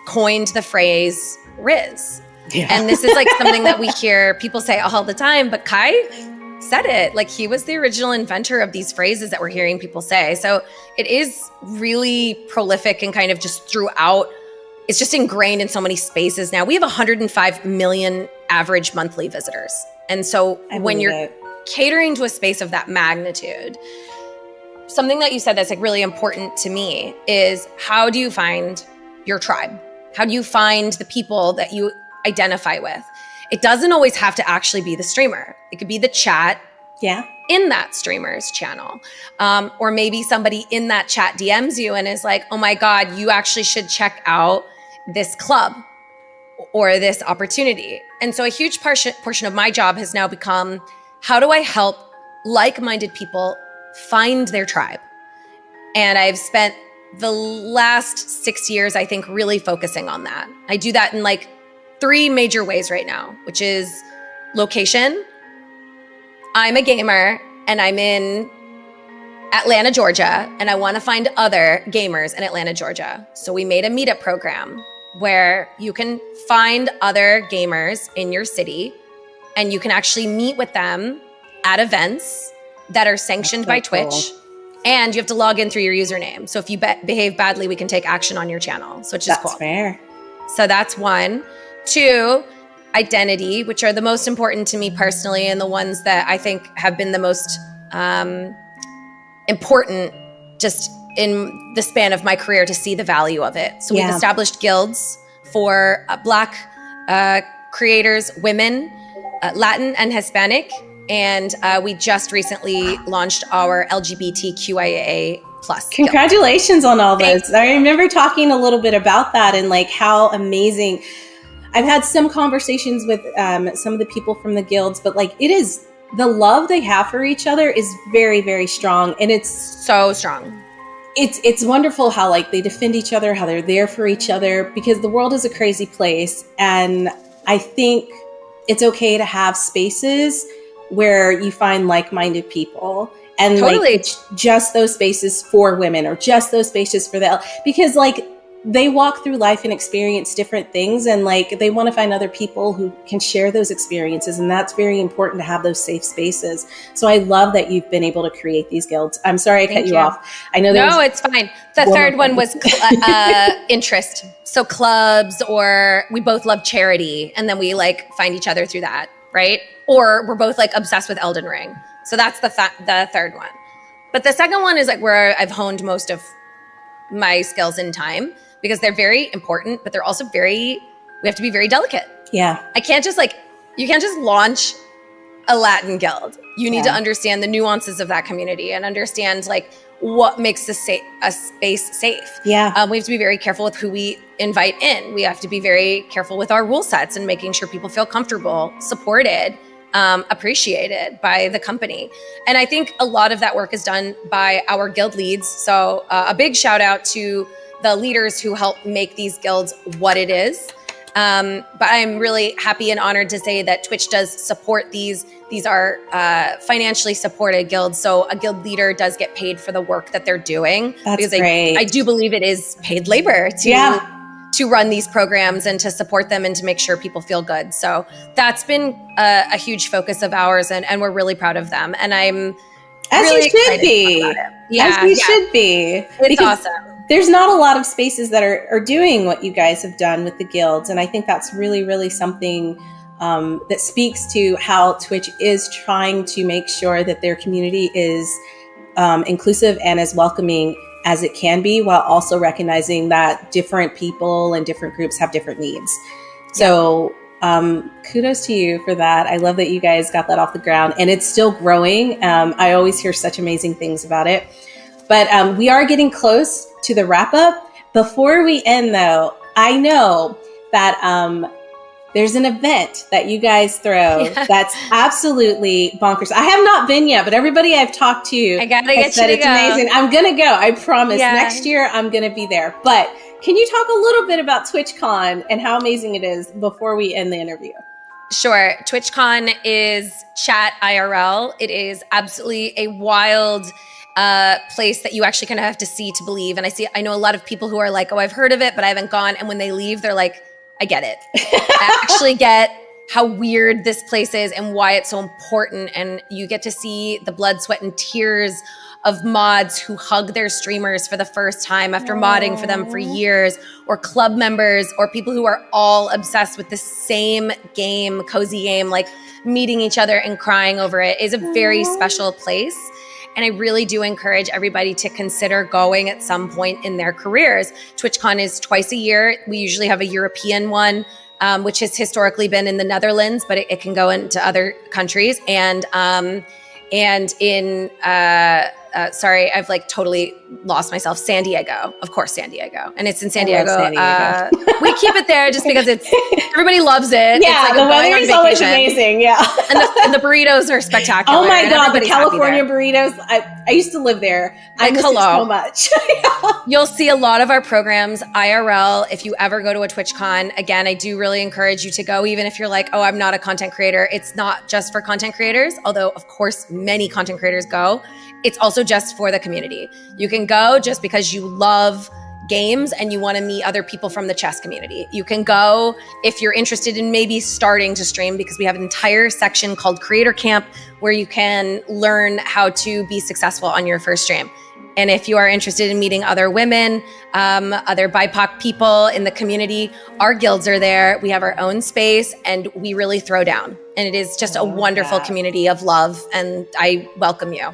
coined the phrase Riz. Yeah. And this is like something that we hear people say all the time, but Kai said it. Like, he was the original inventor of these phrases that we're hearing people say. So it is really prolific and kind of just throughout. It's just ingrained in so many spaces now. We have 105 million average monthly visitors. And so when you're catering to a space of that magnitude, something that you said that's like really important to me is, how do you find your tribe? How do you find the people that you identify with? It doesn't always have to actually be the streamer. It could be the chat in that streamer's channel. Or maybe somebody in that chat DMs you and is like, oh my God, you actually should check out this club or this opportunity. And so a huge portion of my job has now become, how do I help like-minded people find their tribe? And I've spent the last 6 years, I think, really focusing on that. I do that in like 3 major ways right now, which is location. I'm a gamer and I'm in Atlanta, Georgia, and I want to find other gamers in Atlanta, Georgia. So we made a meetup program where you can find other gamers in your city and you can actually meet with them at events that are sanctioned by Twitch. Cool. And you have to log in through your username. So if you behave badly, we can take action on your channel, which is cool. That's fair. So that's 1. 2, identity, which are the most important to me personally, and the ones that I think have been the most important just in the span of my career to see the value of it. So we've established guilds for Black creators, women, Latin and Hispanic. And we just recently launched our LGBTQIA+ Congratulations on all this. Thanks. I remember talking a little bit about that and like how amazing. I've had some conversations with some of the people from the guilds, but like, it is, the love they have for each other is very, very strong. And it's so strong. It's wonderful how like they defend each other, how they're there for each other, because the world is a crazy place. And I think it's okay to have spaces where you find like-minded people, and like it's just those spaces for women, or just those spaces for because like they walk through life and experience different things, and like they want to find other people who can share those experiences, and that's very important to have those safe spaces. So I love that you've been able to create these guilds. I'm sorry I cut you off. I know no, it's fine. The third one was interest. So clubs, or we both love charity, and then we like find each other through that, right? Or we're both like obsessed with Elden Ring. So that's the third one. But the second one is like where I've honed most of my skills in time, because they're very important, but they're also very we have to be very delicate. Yeah. You can't just launch a Latin guild. You need to understand the nuances of that community and understand like what makes a space safe. Yeah. We have to be very careful with who we invite in. We have to be very careful with our rule sets and making sure people feel comfortable, supported, appreciated by the company. And I think a lot of that work is done by our guild leads. So a big shout out to the leaders who help make these guilds what it is. But I'm really happy and honored to say that Twitch does support these. These are financially supported guilds. So a guild leader does get paid for the work that they're doing. That's great. I do believe it is paid labor to run these programs and to support them and to make sure people feel good. So that's been a huge focus of ours, and we're really proud of them. And I'm As really you should excited be. about it. Yeah, As you should be. It's awesome. There's not a lot of spaces that are doing what you guys have done with the guilds. And I think that's really, really something that speaks to how Twitch is trying to make sure that their community is inclusive and as welcoming as it can be, while also recognizing that different people and different groups have different needs. So kudos to you for that. I love that you guys got that off the ground, and it's still growing. I always hear such amazing things about it. But we are getting close to the wrap up. Before we end, though, I know that there's an event that you guys throw that's absolutely bonkers. I have not been yet, but everybody I've talked to I gotta get you to it's go. amazing. I'm gonna go. I promise. Yeah. Next year I'm gonna be there. But can you talk a little bit about TwitchCon and how amazing it is before we end the interview? Sure. TwitchCon is chat IRL. It is absolutely a wild place that you actually kind of have to see to believe. And I know a lot of people who are like, oh, I've heard of it, but I haven't gone. And when they leave, they're like, I get it. I actually get how weird this place is and why it's so important. And you get to see the blood, sweat, and tears of mods who hug their streamers for the first time after modding for them for years, or club members, or people who are all obsessed with the same game, cozy game, like meeting each other and crying over it. Is a very special place. And I really do encourage everybody to consider going at some point in their careers. TwitchCon is twice a year. We usually have a European one, which has historically been in the Netherlands, but it can go into other countries. And in sorry, I've like totally lost myself. San Diego, of course, San Diego, and it's in San Diego. We keep it there just because everybody loves it. Yeah, it's like the weather is always amazing. Yeah, and the burritos are spectacular. Oh my god, the California burritos! I used to live there. I miss it so much. You'll see a lot of our programs IRL. If you ever go to a TwitchCon, again, I do really encourage you to go, even if you're like, oh, I'm not a content creator. It's not just for content creators, although of course many content creators go. It's also just for the community. You can go just because you love games and you want to meet other people from the chess community. You can go if you're interested in maybe starting to stream, because we have an entire section called Creator Camp where you can learn how to be successful on your first stream. And if you are interested in meeting other women, other BIPOC people in the community, our guilds are there. We have our own space and we really throw down. And it is just a wonderful community of love. And I welcome you.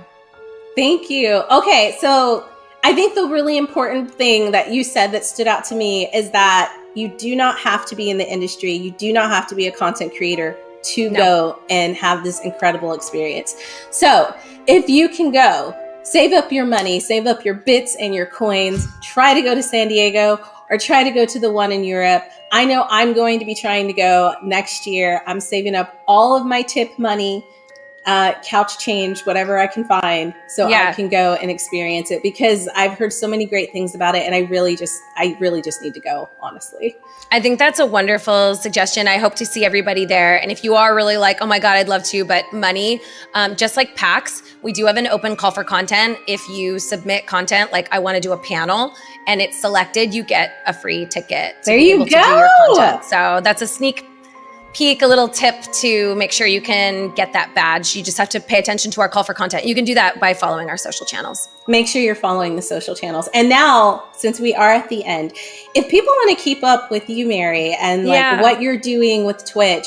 Thank you. Okay, so I think the really important thing that you said that stood out to me is that you do not have to be in the industry. You do not have to be a content creator to go and have this incredible experience. So if you can go, save up your money, save up your bits and your coins, try to go to San Diego or try to go to the one in Europe. I know I'm going to be trying to go next year. I'm saving up all of my tip money, couch change, whatever I can find, so I can go and experience it, because I've heard so many great things about it, and I really just need to go, honestly. I think that's a wonderful suggestion. I hope to see everybody there. And if you are really like, oh my God, I'd love to, but money, just like PAX, we do have an open call for content. If you submit content, like I want to do a panel and it's selected, you get a free ticket. There you go. To do your content. So that's a sneak peek, a little tip to make sure you can get that badge. You just have to pay attention to our call for content. You can do that by following our social channels. Make sure you're following the social channels. And now, since we are at the end, if people want to keep up with you, Mary, and like what you're doing with Twitch,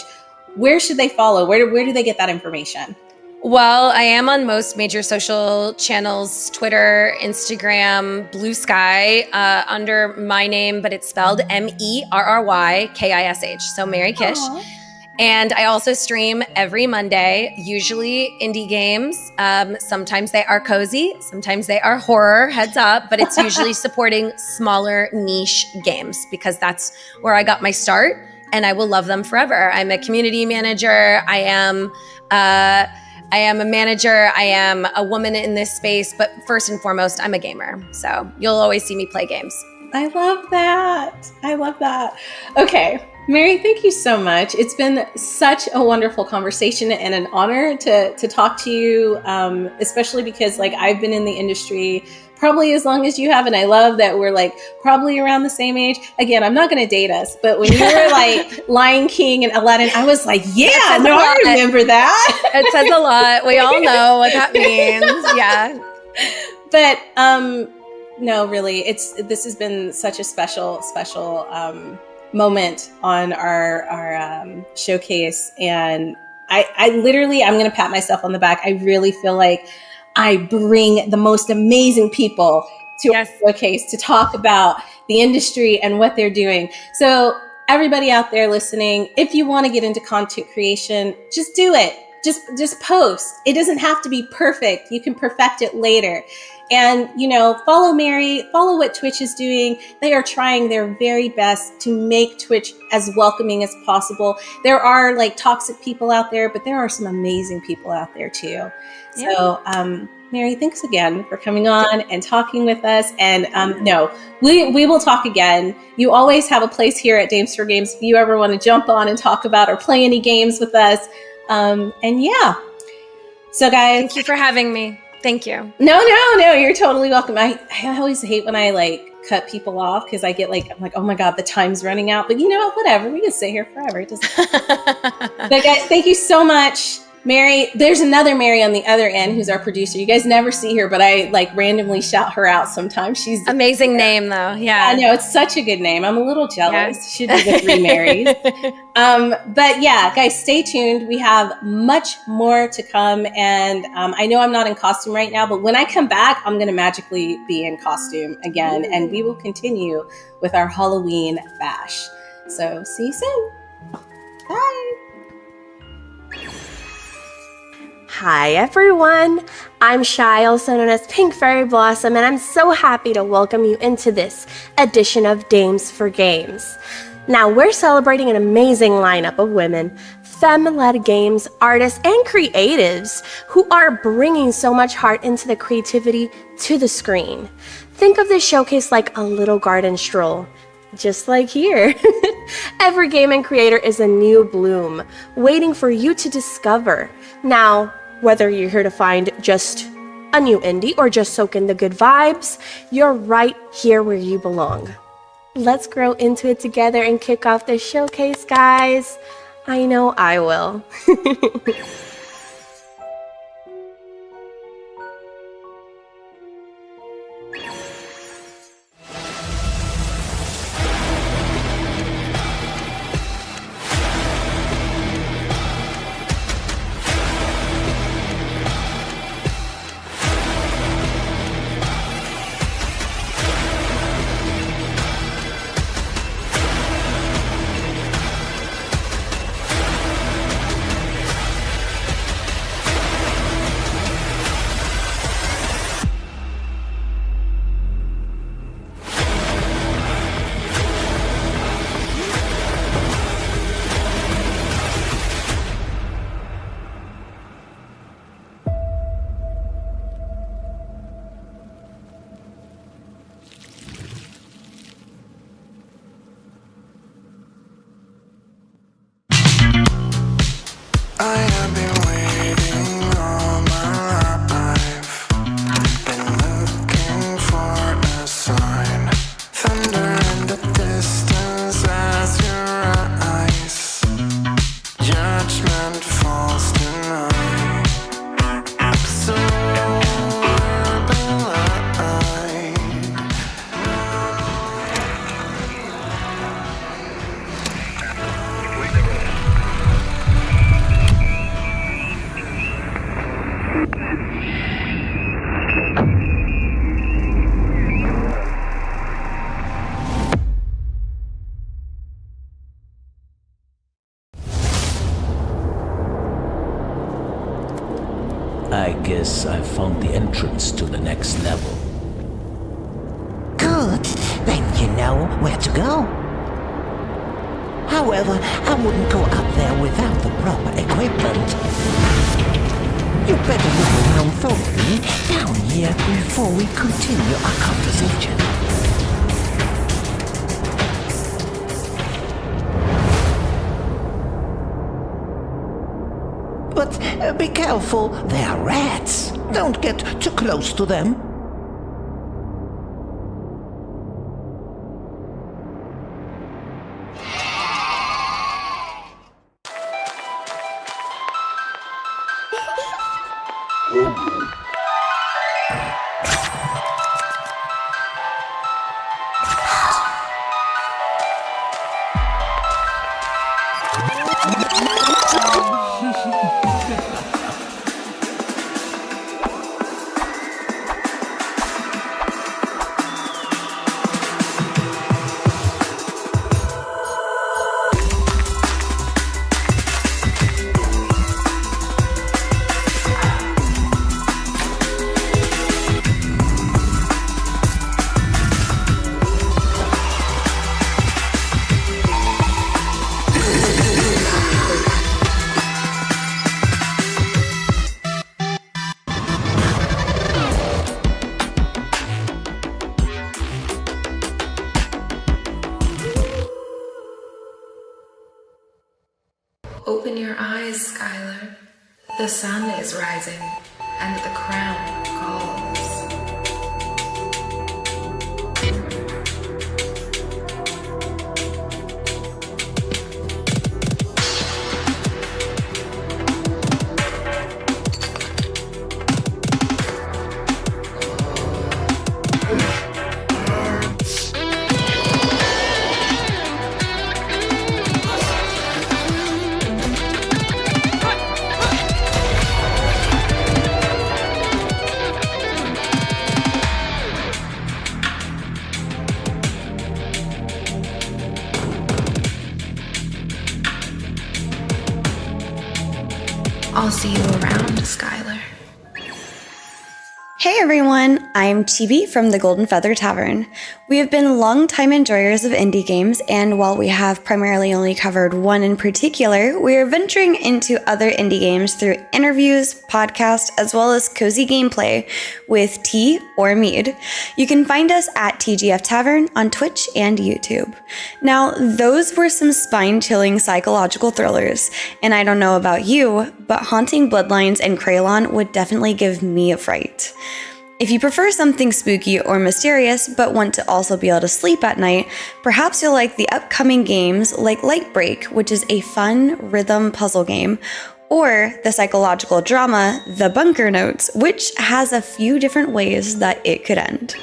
where should they follow? Where do they get that information? Well, I am on most major social channels, Twitter, Instagram, Blue Sky, under my name, but it's spelled MERRYKISH. So Mary Kish. Aww. And I also stream every Monday, usually indie games. Sometimes they are cozy, sometimes they are horror, heads up, but it's usually supporting smaller niche games because that's where I got my start and I will love them forever. I'm a community manager. I am a manager. I am a woman in this space, but first and foremost, I'm a gamer. So you'll always see me play games. I love that. I love that. Okay. Mary, thank you so much. It's been such a wonderful conversation and an honor to talk to you, especially because like I've been in the industry probably as long as you have, and I love that we're like probably around the same age. Again, I'm not going to date us, but when you were like Lion King and Aladdin, I was like, yeah, no, I remember that. It says a lot. We all know what that means. Yeah. But no, really, this has been such a special moment on our showcase, and I literally, I'm going to pat myself on the back. I really feel like I bring the most amazing people to our showcase to talk about the industry and what they're doing. So everybody out there listening, if you want to get into content creation, just do it. Just post. It doesn't have to be perfect. You can perfect it later. And, follow Mary, follow what Twitch is doing. They are trying their very best to make Twitch as welcoming as possible. There are like toxic people out there, but there are some amazing people out there too. Yeah. So, Mary, thanks again for coming on and talking with us. And we will talk again. You always have a place here at Dames for Games if you ever want to jump on and talk about or play any games with us. And yeah. So guys, thank you for having me. Thank you. No, you're totally welcome. I always hate when I like cut people off because I get like, I'm like, oh my God, the time's running out. But you know what, whatever. We can sit here forever. It doesn't But guys, thank you so much. Mary, there's another Mary on the other end who's our producer. You guys never see her, but I like randomly shout her out sometimes. She's amazing name though. Yeah. I know, it's such a good name. I'm a little jealous. Yeah. Should be the 3 Marys. But yeah, guys, stay tuned. We have much more to come. And I know I'm not in costume right now, but when I come back, I'm going to magically be in costume again. And we will continue with our Halloween bash. So see you soon. Bye. Hi everyone, I'm Shy, also known as Pink Fairy Blossom, and I'm so happy to welcome you into this edition of Dames for Games. Now, we're celebrating an amazing lineup of women, femme-led games, artists, and creatives who are bringing so much heart into the creativity to the screen. Think of this showcase like a little garden stroll. Just like here. Every game and creator is a new bloom, waiting for you to discover. Now, whether you're here to find just a new indie or just soak in the good vibes, you're right here where you belong. Let's grow into it together and kick off this showcase, guys. I know I will. guess I've found the entrance to the next level. Good, then you know where to go. However, I wouldn't go up there without the proper equipment. You better look around thoroughly down here before we continue our conversation. But be careful, they are rats. Don't get too close to them. Open your eyes, Skylar. The sun is rising, and the crown calls. I'll see you around, Skylar. Hey everyone, I'm Chibi from the Golden Feather Tavern. We have been long-time enjoyers of indie games, and while we have primarily only covered one in particular, we are venturing into other indie games through interviews, podcasts, as well as cozy gameplay with tea or mead. You can find us at TGF Tavern on Twitch and YouTube. Now, those were some spine-chilling psychological thrillers, and I don't know about you, but Haunting Bloodlines and Craylon would definitely give me a fright. If you prefer something spooky or mysterious, but want to also be able to sleep at night, perhaps you'll like the upcoming games like Light Break, which is a fun rhythm puzzle game, or the psychological drama The Bunker Notes, which has a few different ways that it could end.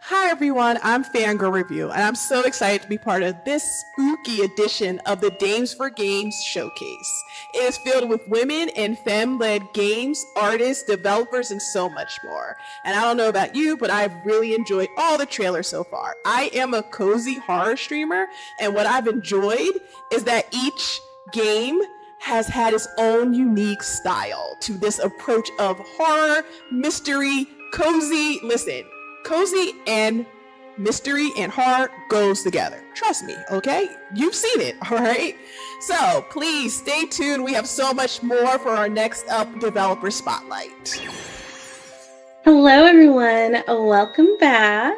Hi everyone, I'm Fangirl Review, and I'm so excited to be part of this spooky edition of the Dames for Games Showcase. It is filled with women and femme-led games, artists, developers, and so much more. And I don't know about you, but I've really enjoyed all the trailers so far. I am a cozy horror streamer, and what I've enjoyed is that each game has had its own unique style to this approach of horror, mystery, cozy. Listen, cozy and mystery and horror goes together. Trust me, okay? You've seen it, all right? So please stay tuned. We have so much more for our next up developer spotlight. Hello, everyone. Welcome back.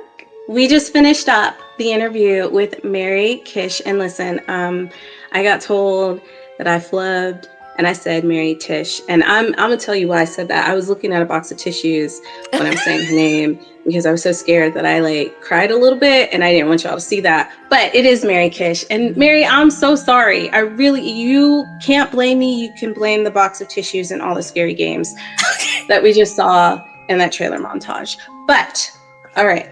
We just finished up the interview with Mary Kish. And listen, I got told that I flubbed and I said Mary Tish. And I'm going to tell you why I said that. I was looking at a box of tissues when I was saying her name because I was so scared that I cried a little bit and I didn't want y'all to see that. But it is Mary Kish. And Mary, I'm so sorry. You can't blame me. You can blame the box of tissues and all the scary games that we just saw in that trailer montage. But, all right.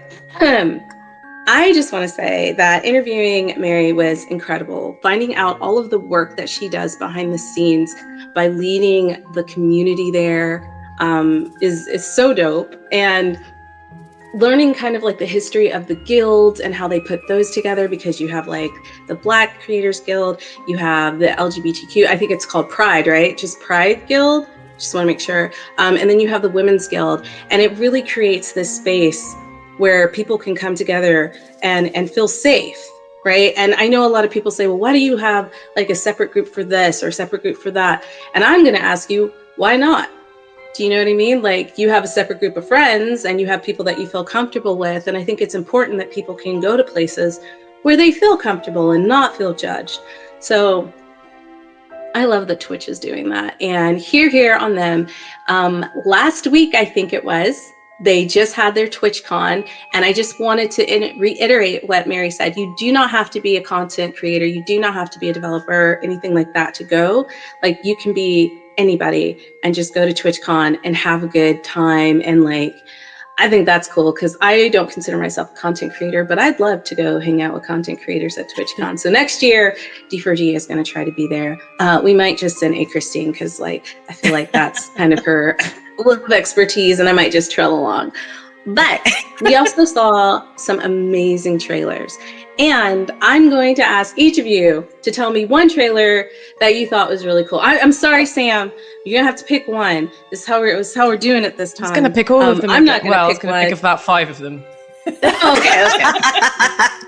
I just want to say that interviewing Mary was incredible. Finding out all of the work that she does behind the scenes by leading the community there is so dope. And learning kind of the history of the guilds and how they put those together, because you have the Black Creators Guild, you have the LGBTQ, I think it's called Pride, right? Just Pride Guild. Just want to make sure. And then you have the Women's Guild. And it really creates this space where people can come together and feel safe, right? And I know a lot of people say, well, why do you have a separate group for this or a separate group for that? And I'm going to ask you, why not? Do you know what I mean? You have a separate group of friends and you have people that you feel comfortable with. And I think it's important that people can go to places where they feel comfortable and not feel judged. So I love that Twitch is doing that. And here on them. Last week, I think it was, they just had their TwitchCon, and I just wanted to reiterate what Mary said. You do not have to be a content creator. You do not have to be a developer, anything like that to go. You can be anybody and just go to TwitchCon and have a good time. And I think that's cool because I don't consider myself a content creator, but I'd love to go hang out with content creators at TwitchCon. So next year, D4G is going to try to be there. We might just send Christine because I feel like that's kind of her level of expertise, and I might just trail along. But we also saw some amazing trailers. And I'm going to ask each of you to tell me one trailer that you thought was really cool. I'm sorry, Sam. You're gonna have to pick one. This is how we're doing it this time. I was gonna pick all of them. I'm not gonna pick one. I was gonna pick about 5 of them. Okay.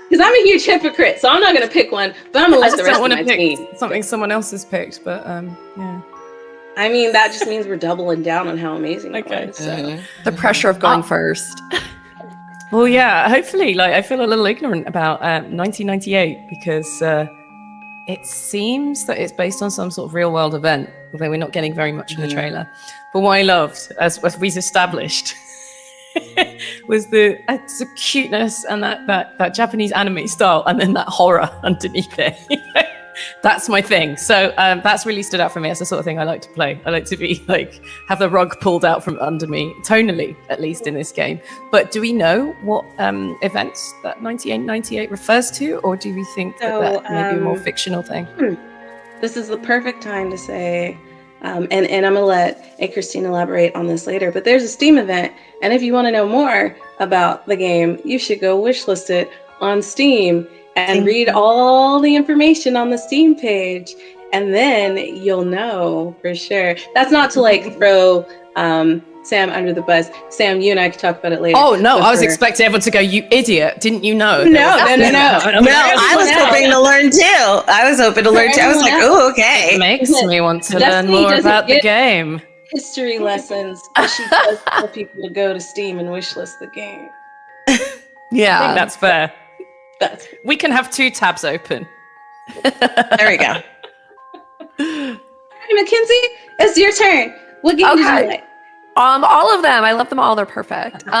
Because I'm a huge hypocrite, so I'm not gonna pick one. But I'm gonna let the rest of my team something someone else has picked. But yeah. I mean, that just means we're doubling down on how amazing it was. So. The pressure of going first. Well, yeah, hopefully, I feel a little ignorant about 1998 because it seems that it's based on some sort of real world event, although we're not getting very much from the trailer. But what I loved, as we've established, was the cuteness and that Japanese anime style, and then that horror underneath it. That's my thing. So that's really stood out for me. That's the sort of thing I like to play. I like to be have the rug pulled out from under me, tonally, at least in this game. But do we know what events that 1998 refers to, or do we think that may be a more fictional thing? This is the perfect time to say, and I'm going to let Christine elaborate on this later, but there's a Steam event, and if you want to know more about the game, you should go wishlist it on Steam and read all the information on the Steam page, and then you'll know for sure. That's not to throw Sam under the bus. Sam, you and I could talk about it later. Oh no, I was expecting everyone to go, "You idiot! Didn't you know?" No, I was hoping to learn too. I was hoping to learn too. I was like, "Oh, okay." It makes me want to learn Destiny more doesn't about the get game. History lessons, but she does tell people to go to Steam and wishlist the game. I think that's fair. We can have 2 tabs open. There we go. Hey, Mackenzie, it's your turn. What game did you like? All of them. I love them all. They're perfect. They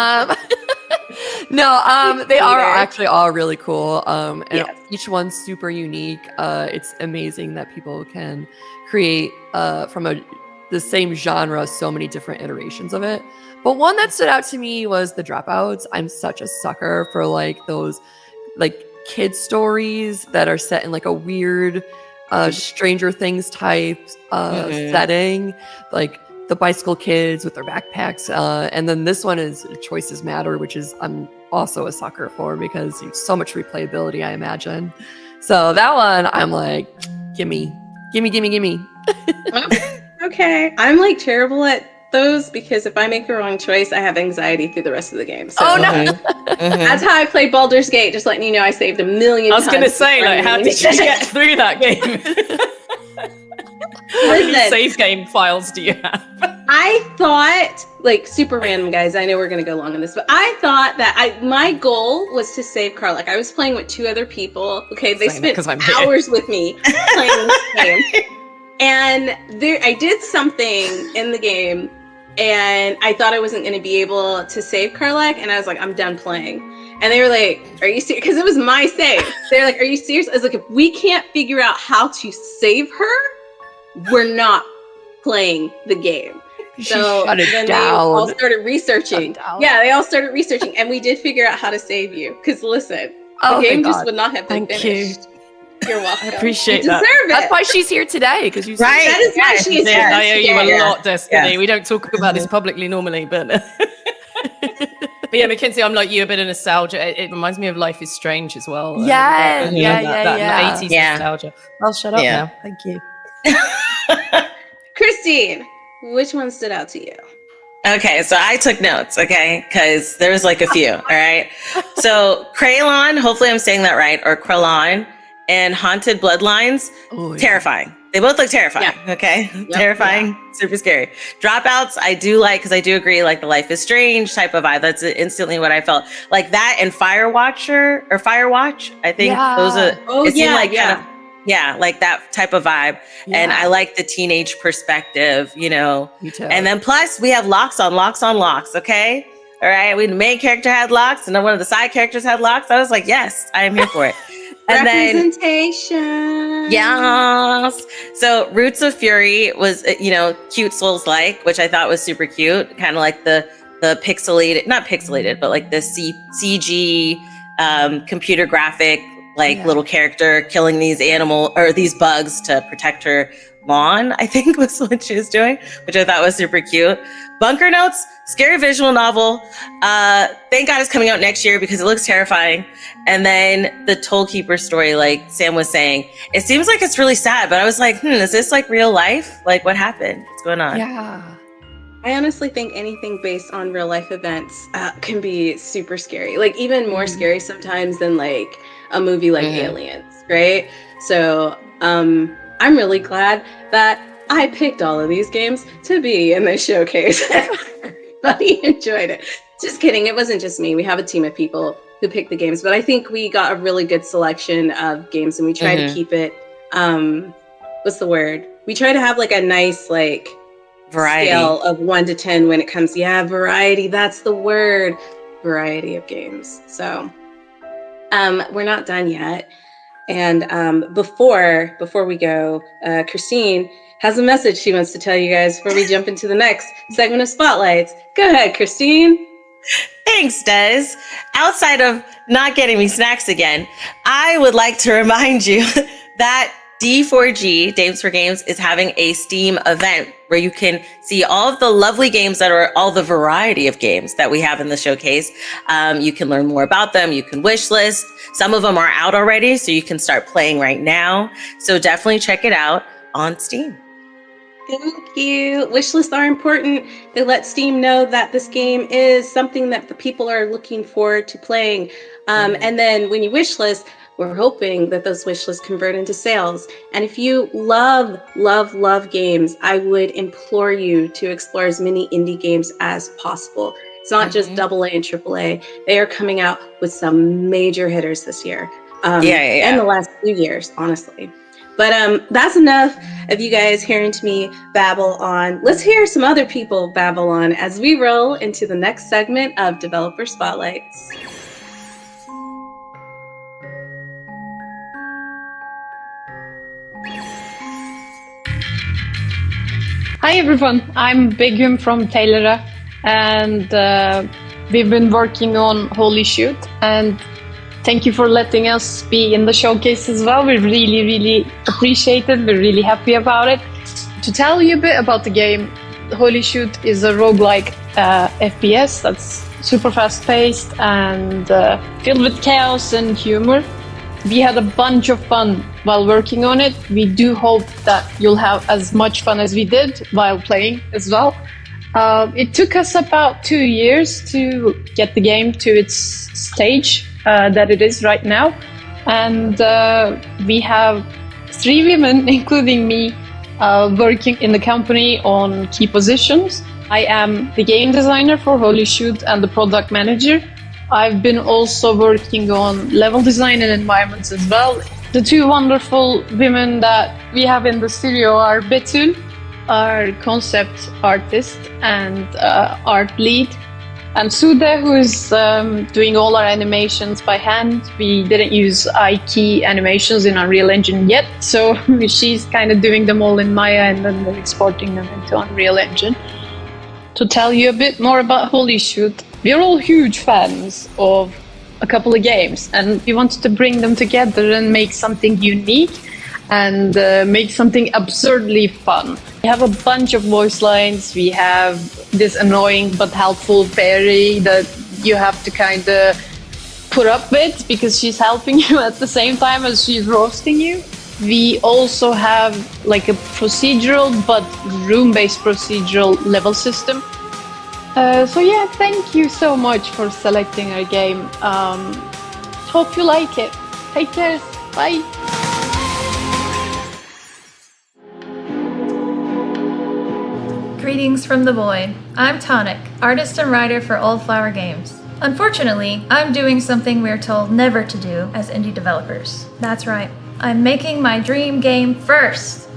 are actually all really cool. And each one's super unique. It's amazing that people can create from the same genre, so many different iterations of it. But one that stood out to me was The Dropouts. I'm such a sucker for like those like kid stories that are set in like a weird Stranger Things type setting, like the bicycle kids with their backpacks. And then this one is Choices Matter, which is I'm also a sucker for because it's so much replayability, I imagine. So that one, I'm like, gimme. Okay. I'm like terrible at those because if I make the wrong choice, I have anxiety through the rest of the game. So that's how I played Baldur's Gate, just letting you know I saved 1 million times. I was going to say, like, how did you get through that game? How many save game files do you have? I thought, like, super random, guys. I know we're going to go long on this, but I thought that my goal was to save Karlach. I was playing with 2 other people. Okay, they spent hours with me playing this game. And I did something in the game, and I thought I wasn't going to be able to save Karlach, and I was like, I'm done playing. And they were like, are you serious? Because it was my save. They're like, are you serious? I was like, if we can't figure out how to save her, we're not playing the game. So then they all started researching. Yeah, they all started researching, and we did figure out how to save you. Because listen, the game just would not have been finished. You're welcome. I appreciate you that. deserve it. That's why she's here today, because you Right. That is why she's here. I owe you a lot, Destiny. Yeah. We don't talk about this publicly normally, but but yeah, Mackenzie, I'm like you, a bit of nostalgia. It reminds me of Life is Strange as well. Yeah, that 80s nostalgia. I'll shut up now. Thank you. Christine, which one stood out to you? Okay, so I took notes, okay? Because there was like a few, all right? So Krelon, hopefully I'm saying that right, or Krelon, and Haunted Bloodlines, terrifying. They both look terrifying, okay? Terrifying, super scary. Dropouts, I do like, because I do agree, like the Life is Strange type of vibe. That's instantly what I felt. Like that and Firewatch, I think those are, it seemed like kind of, like that type of vibe. And I like the teenage perspective, you know. Me too. And then plus we have locks on locks, okay? All right, the main character had locks and then one of the side characters had locks. I was like, yes, I am here for it. And representation. Yes. So Roots of Fury was, cute Souls-like, which I thought was super cute. Kind of like the pixelated, not pixelated, but like the CG computer graphic, little character killing these these bugs to protect her lawn, I think was what she was doing, which I thought was super cute. Bunker Notes, scary visual novel. Thank God it's coming out next year because it looks terrifying. And then the Tollkeeper story, like Sam was saying, it seems like it's really sad, but I was like, is this like real life? Like what happened? What's going on? Yeah. I honestly think anything based on real life events can be super scary. Like even more scary sometimes than like a movie like Aliens, right? So I'm really glad that I picked all of these games to be in this showcase. Everybody enjoyed it. Just kidding. It wasn't just me. We have a team of people who picked the games, but I think we got a really good selection of games and we try to keep it, what's the word? We try to have like a nice, like variety scale of 1 to 10 when it comes, variety. That's the word. Variety of games. So we're not done yet. And before we go, Christine has a message she wants to tell you guys before we jump into the next segment of Spotlights. Go ahead, Christine. Thanks, Des. Outside of not getting me snacks again, I would like to remind you that D4G, Dames for Games, is having a Steam event where you can see all of the lovely games that are all the variety of games that we have in the showcase. You can learn more about them. You can wish list. Some of them are out already, so you can start playing right now. So definitely check it out on Steam. Thank you. Wishlists are important. They let Steam know that this game is something that the people are looking forward to playing. And then when you wishlist, we're hoping that those wish lists convert into sales. And if you love, love, love games, I would implore you to explore as many indie games as possible. It's not just AA and AAA. They are coming out with some major hitters this year. And the last few years, honestly. But that's enough of you guys hearing to me babble on. Let's hear some other people babble on as we roll into the next segment of Developer Spotlights. Hi everyone, I'm Begum from Taylora, and we've been working on Holy Shoot, and thank you for letting us be in the showcase as well. We really appreciate it. We're really happy about it. To tell you a bit about the game, Holy Shoot is a roguelike FPS that's super fast-paced and filled with chaos and humor. We had a bunch of fun while working on it. We do hope that you'll have as much fun as we did while playing as well. It took us about 2 years to get the game to its stage that it is right now. And we have 3 women, including me, working in the company on key positions. I am the game designer for Holy Shoot and the product manager. I've been also working on level design and environments as well. The 2 wonderful women that we have in the studio are Betul, our concept artist and art lead, and Sude, who is doing all our animations by hand. We didn't use iKey animations in Unreal Engine yet, so she's kind of doing them all in Maya and then we're exporting them into Unreal Engine. To tell you a bit more about Holy Shoot, we're all huge fans of a couple of games, and we wanted to bring them together and make something unique and make something absurdly fun. We have a bunch of voice lines. We have this annoying but helpful fairy that you have to kind of put up with because she's helping you at the same time as she's roasting you. We also have like a procedural but room-based procedural level system. So yeah, thank you so much for selecting our game. Hope you like it. Take care. Bye. Greetings from the void. I'm Tonic, artist and writer for Old Flower Games. Unfortunately, I'm doing something we're told never to do as indie developers. That's right, I'm making my dream game first.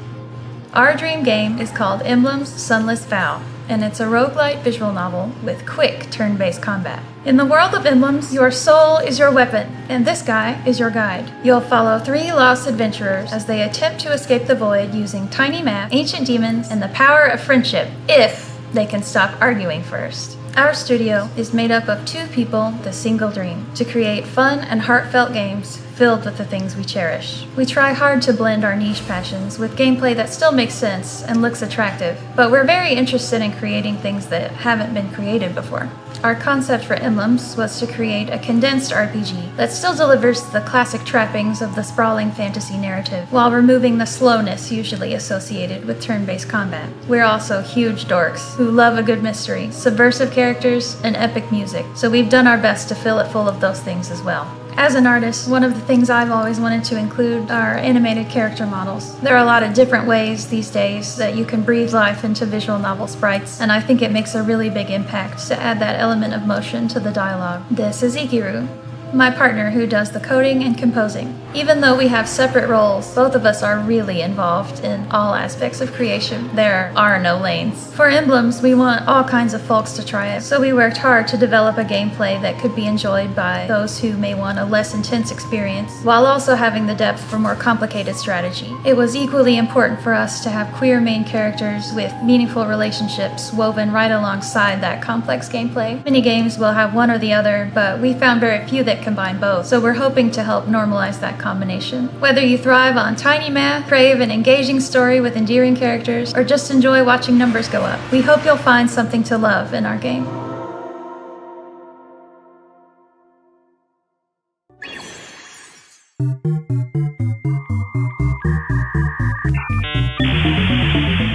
Our dream game is called Emblem's Sunless Vow, and it's a roguelite visual novel with quick turn-based combat. In the world of emblems, your soul is your weapon, and this guy is your guide. You'll follow 3 lost adventurers as they attempt to escape the void using tiny maps, ancient demons, and the power of friendship, if they can stop arguing first. Our studio is made up of 2 people with a single dream: to create fun and heartfelt games filled with the things we cherish. We try hard to blend our niche passions with gameplay that still makes sense and looks attractive, but we're very interested in creating things that haven't been created before. Our concept for Emblems was to create a condensed RPG that still delivers the classic trappings of the sprawling fantasy narrative, while removing the slowness usually associated with turn-based combat. We're also huge dorks who love a good mystery, subversive characters, and epic music, so we've done our best to fill it full of those things as well. As an artist, one of the things I've always wanted to include are animated character models. There are a lot of different ways these days that you can breathe life into visual novel sprites, and I think it makes a really big impact to add that element of motion to the dialogue. This is Ikiru, my partner who does the coding and composing. Even though we have separate roles, both of us are really involved in all aspects of creation. There are no lanes. For Emblems, we want all kinds of folks to try it, so we worked hard to develop a gameplay that could be enjoyed by those who may want a less intense experience, while also having the depth for more complicated strategy. It was equally important for us to have queer main characters with meaningful relationships woven right alongside that complex gameplay. Many games will have one or the other, but we found very few that combine both, so we're hoping to help normalize that combination. Whether you thrive on tiny math, crave an engaging story with endearing characters, or just enjoy watching numbers go up, we hope you'll find something to love in our game.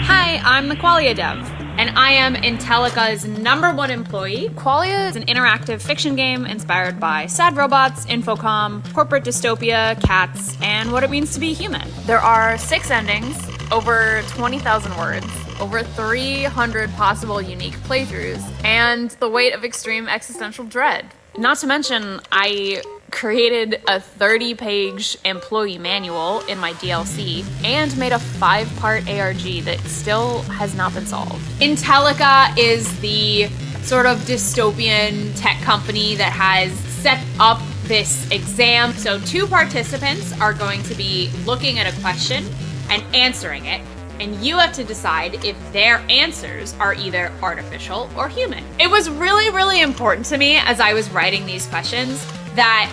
Hi, I'm the Qualia dev, and I am Intellica's #1 employee. Qualia is an interactive fiction game inspired by sad robots, Infocom, corporate dystopia, cats, and what it means to be human. There are 6 endings, over 20,000 words, over 300 possible unique playthroughs, and the weight of extreme existential dread. Not to mention, I created a 30-page employee manual in my DLC and made a 5-part ARG that still has not been solved. Intellica is the sort of dystopian tech company that has set up this exam. So 2 participants are going to be looking at a question and answering it, and you have to decide if their answers are either artificial or human. It was really, really important to me as I was writing these questions that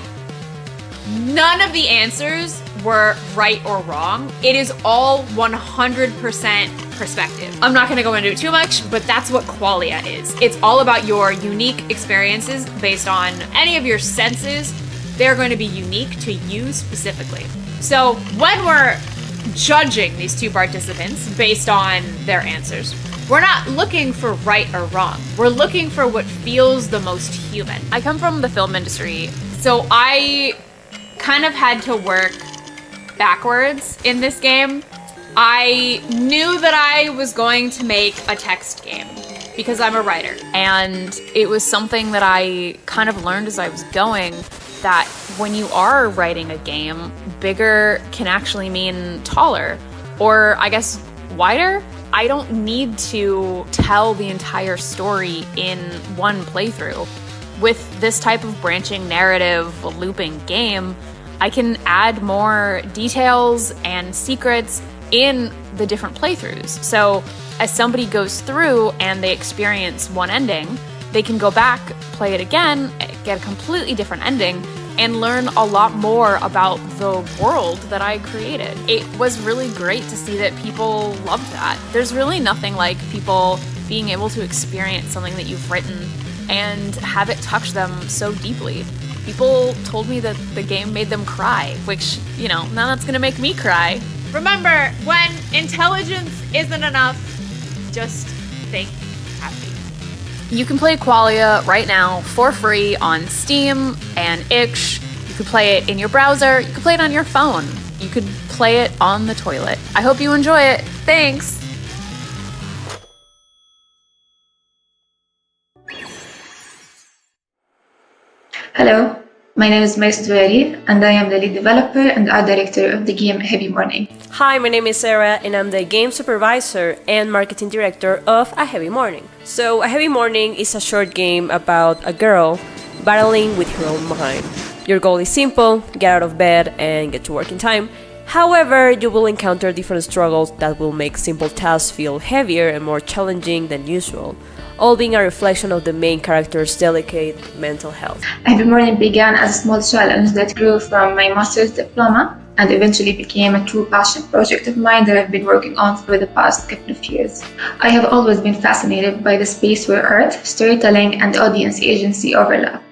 none of the answers were right or wrong. It is all 100% perspective. I'm not gonna go into it too much, but that's what Qualia is. It's all about your unique experiences based on any of your senses. They're going to be unique to you specifically. So when we're judging these 2 participants based on their answers, we're not looking for right or wrong. We're looking for what feels the most human. I come from the film industry, so I kind of had to work backwards in this game. I knew that I was going to make a text game because I'm a writer, and it was something that I kind of learned as I was going, that when you are writing a game, bigger can actually mean taller, or I guess wider. I don't need to tell the entire story in one playthrough. With this type of branching narrative looping game, I can add more details and secrets in the different playthroughs. So as somebody goes through and they experience one ending, they can go back, play it again, get a completely different ending, and learn a lot more about the world that I created. It was really great to see that people loved that. There's really nothing like people being able to experience something that you've written and have it touch them so deeply. People told me that the game made them cry, which, now that's gonna make me cry. Remember, when intelligence isn't enough, just think happy. You can play Qualia right now for free on Steam and itch. You could play it in your browser. You could play it on your phone. You could play it on the toilet. I hope you enjoy it. Thanks! Hello, my name is Mais Doueri, and I am the lead developer and art director of the game Heavy Morning. Hi, my name is Sarah, and I'm the game supervisor and marketing director of A Heavy Morning. So, A Heavy Morning is a short game about a girl battling with her own mind. Your goal is simple: get out of bed and get to work in time. However, you will encounter different struggles that will make simple tasks feel heavier and more challenging than usual, all being a reflection of the main character's delicate mental health. Heavy Morning began as a small challenge that grew from my master's diploma and eventually became a true passion project of mine that I've been working on for the past couple of years. I have always been fascinated by the space where art, storytelling, and audience agency overlap,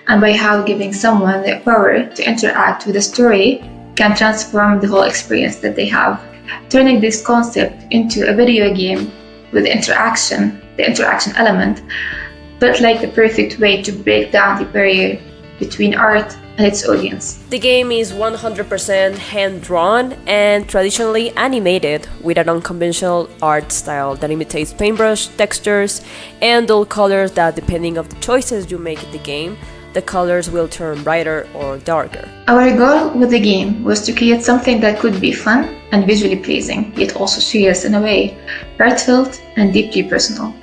and by how giving someone the power to interact with a story can transform the whole experience that they have. Turning this concept into a video game with the interaction element felt like the perfect way to break down the barrier between art and its audience. The game is 100% hand-drawn and traditionally animated, with an unconventional art style that imitates paintbrush textures and dull colors that, depending on the choices you make in the game, the colors will turn brighter or darker. Our goal with the game was to create something that could be fun and visually pleasing, yet also serious in a way, heartfelt and deeply personal.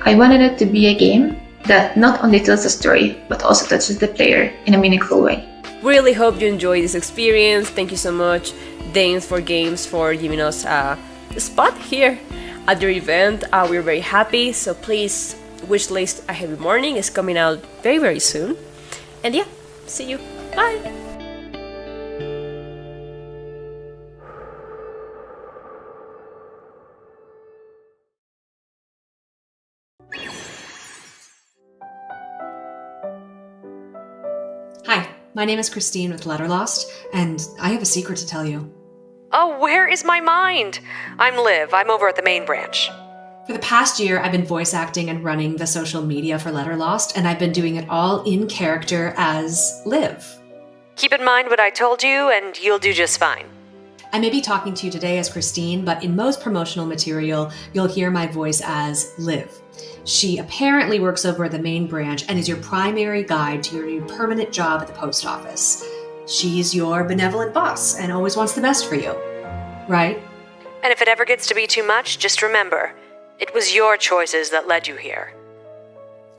I wanted it to be a game that not only tells a story, but also touches the player in a meaningful way. Really hope you enjoy this experience. Thank you so much, Danes for Games, for giving us a spot here at your event. We're very happy, so please wishlist A Heavy Morning is coming out very, very soon. And yeah, see you. Bye! Hi, my name is Christine with Letterlost, and I have a secret to tell you. Oh, where is my mind? I'm Liv. I'm over at the main branch. For the past year, I've been voice acting and running the social media for Letterlost, and I've been doing it all in character as Liv. Keep in mind what I told you, and you'll do just fine. I may be talking to you today as Christine, but in most promotional material, you'll hear my voice as Liv. She apparently works over at the main branch and is your primary guide to your new permanent job at the post office. She's your benevolent boss and always wants the best for you, right? And if it ever gets to be too much, just remember, it was your choices that led you here.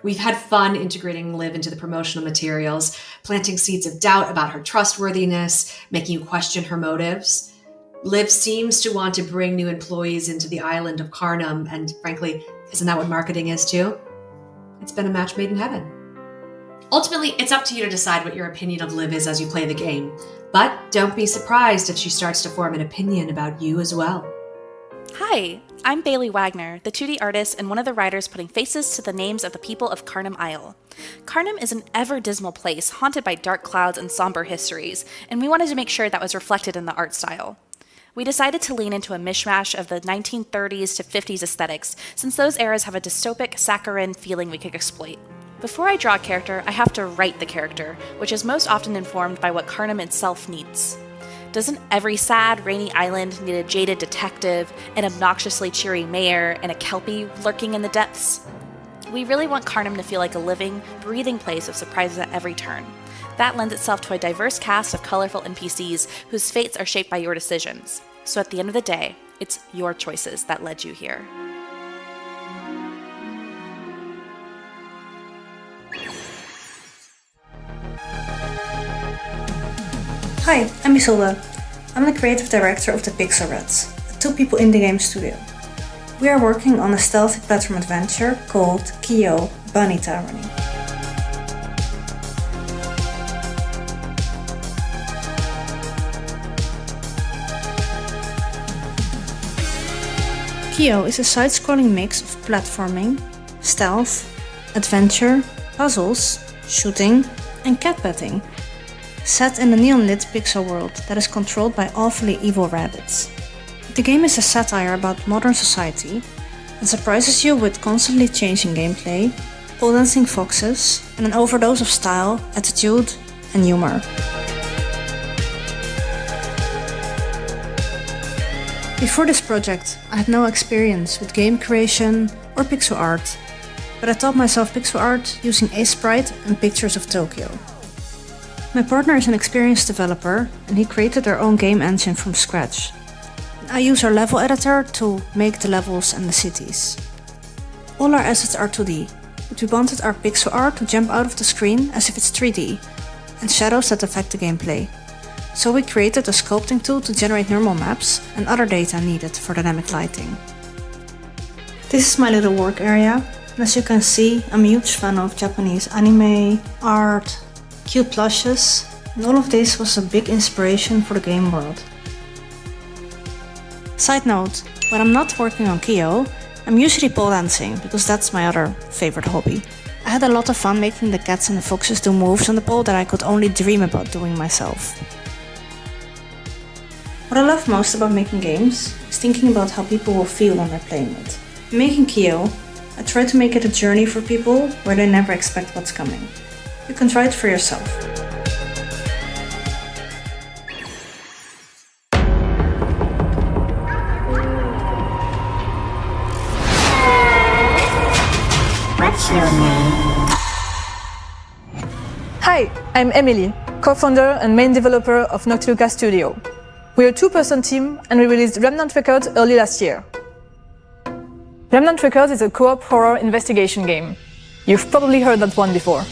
We've had fun integrating Liv into the promotional materials, planting seeds of doubt about her trustworthiness, making you question her motives. Liv seems to want to bring new employees into the island of Carnum, and frankly, isn't that what marketing is too? It's been a match made in heaven. Ultimately, it's up to you to decide what your opinion of Liv is as you play the game, but don't be surprised if she starts to form an opinion about you as well. Hi, I'm Bailey Wagner, the 2D artist and one of the writers putting faces to the names of the people of Carnum Isle. Carnum is an ever-dismal place haunted by dark clouds and somber histories, and we wanted to make sure that was reflected in the art style. We decided to lean into a mishmash of the 1930s to 50s aesthetics, since those eras have a dystopic, saccharine feeling we could exploit. Before I draw a character, I have to write the character, which is most often informed by what Carnum itself needs. Doesn't every sad, rainy island need a jaded detective, an obnoxiously cheery mayor, and a kelpie lurking in the depths? We really want Carnum to feel like a living, breathing place of surprises at every turn. That lends itself to a diverse cast of colorful NPCs whose fates are shaped by your decisions. So at the end of the day, it's your choices that led you here. Hi, I'm Isolde. I'm the creative director of the Pixel Rats, a two-people indie game studio. We are working on a stealthy platform adventure called Kyo Bunny Tyranny. Kyo is a side-scrolling mix of platforming, stealth, adventure, puzzles, shooting, and cat petting, set in a neon-lit pixel world that is controlled by awfully evil rabbits. The game is a satire about modern society and surprises you with constantly changing gameplay, pole dancing foxes, and an overdose of style, attitude, and humor. Before this project, I had no experience with game creation or pixel art, but I taught myself pixel art using Sprite and pictures of Tokyo. My partner is an experienced developer, and he created our own game engine from scratch. I use our level editor to make the levels and the cities. All our assets are 2D, but we wanted our pixel art to jump out of the screen as if it's 3D, and shadows that affect the gameplay. So we created a sculpting tool to generate normal maps and other data needed for dynamic lighting. This is my little work area, and as you can see, I'm a huge fan of Japanese anime, art, cute plushes, and all of this was a big inspiration for the game world. Side note, when I'm not working on Kyo, I'm usually pole dancing because that's my other favorite hobby. I had a lot of fun making the cats and the foxes do moves on the pole that I could only dream about doing myself. What I love most about making games is thinking about how people will feel when they're playing it. In making Kyo, I try to make it a journey for people where they never expect what's coming. You can try it for yourself. What's your name? Hi, I'm Emily, co-founder and main developer of Noctiluca Studio. We're a two-person team and we released Remnant Records early last year. Remnant Records is a co-op horror investigation game. You've probably heard that one before.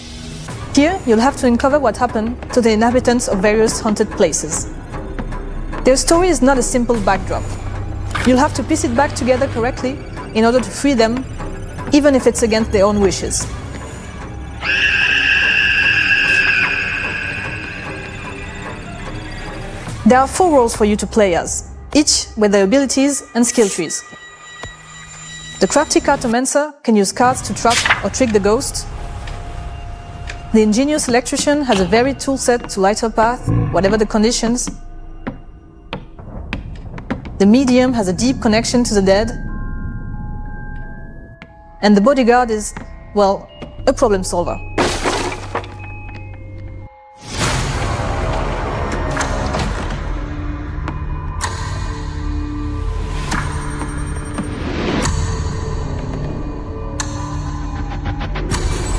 Here, you'll have to uncover what happened to the inhabitants of various haunted places. Their story is not a simple backdrop. You'll have to piece it back together correctly in order to free them, even if it's against their own wishes. There are 4 roles for you to play as, each with their abilities and skill trees. The crafty cartomancer can use cards to trap or trick the ghost. The ingenious electrician has a varied toolset to light her path, whatever the conditions. The medium has a deep connection to the dead. And the bodyguard is, well, a problem solver.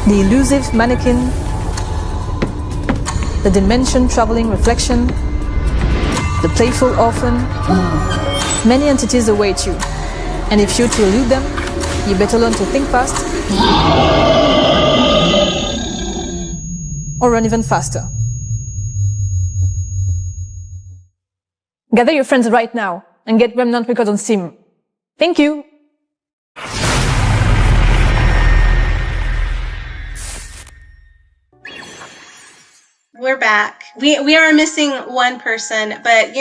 The elusive mannequin, the dimension-traveling reflection, the playful orphan. Many entities await you, and if you to elude them, you better learn to think fast or run even faster. Gather your friends right now and get Remnant Records on Steam. Thank you! We're back. We are missing one person, but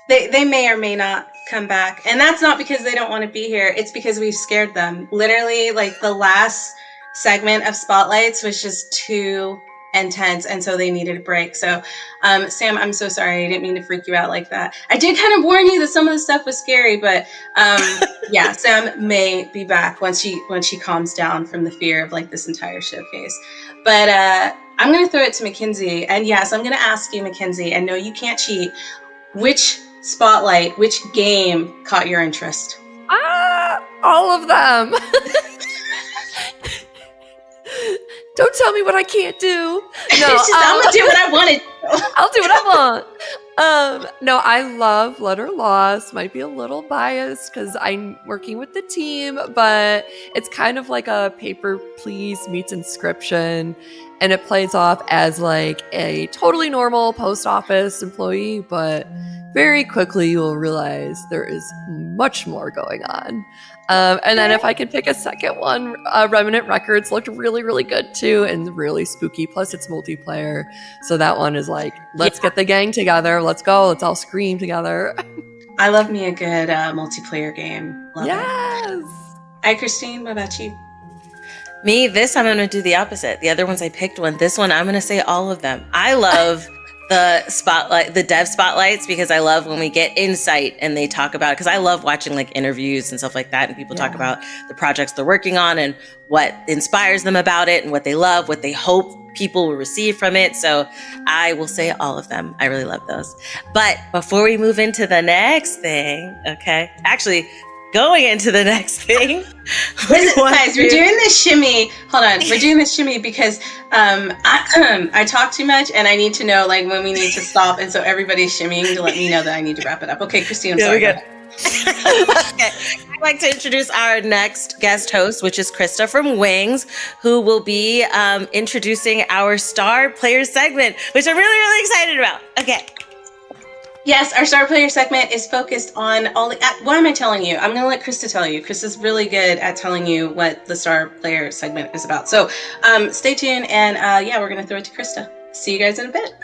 they may or may not come back, and that's not because they don't want to be here. It's because we've scared them. Literally, like the last segment of Spotlights was just too intense, and so they needed a break. So, Sam, I'm so sorry. I didn't mean to freak you out like that. I did kind of warn you that some of the stuff was scary, but yeah, Sam may be back once she calms down from the fear of like this entire showcase. But I'm going to throw it to Mackenzie. And yes, I'm going to ask you, Mackenzie, and no, you can't cheat. Which Spotlight, which game caught your interest? All of them. Don't tell me what I can't do. No, I'm going to do what I want to do. I'll do what I want. No, I love Letter Lost. Might be a little biased because I'm working with the team, but it's kind of like a Paper Please meets Inscription, and it plays off as like a totally normal post office employee, but very quickly you will realize there is much more going on. And then if I could pick a second one, Remnant Records looked really, really good too, and really spooky. Plus it's multiplayer. So that one is like, let's get the gang together. Let's go. Let's all scream together. I love me a good multiplayer game. Love yes. It. Hi, Christine. What about you? Me, this I'm going to do the opposite. The other ones I picked one. This one I'm going to say all of them. I love the dev spotlights, because I love when we get insight and they talk about it, because I love watching like interviews and stuff like that, and people talk about the projects they're working on and what inspires them about it and what they love, what they hope people will receive from it. So I will say all of them. I really love those. But before we move into the next thing, okay, actually going into the next thing. Guys, we're doing this shimmy. Hold on. We're doing this shimmy because I talk too much and I need to know like when we need to stop. And so everybody's shimmying to let me know that I need to wrap it up. Okay, Christine, I'm sorry. Okay. I'd like to introduce our next guest host, which is Krista from Wings, who will be introducing our Star Player segment, which I'm really, really excited about. Okay. Yes, our Star Player segment is focused on all the... What am I telling you? I'm going to let Krista tell you. Krista's really good at telling you what the Star Player segment is about. So stay tuned, and yeah, we're going to throw it to Krista. See you guys in a bit.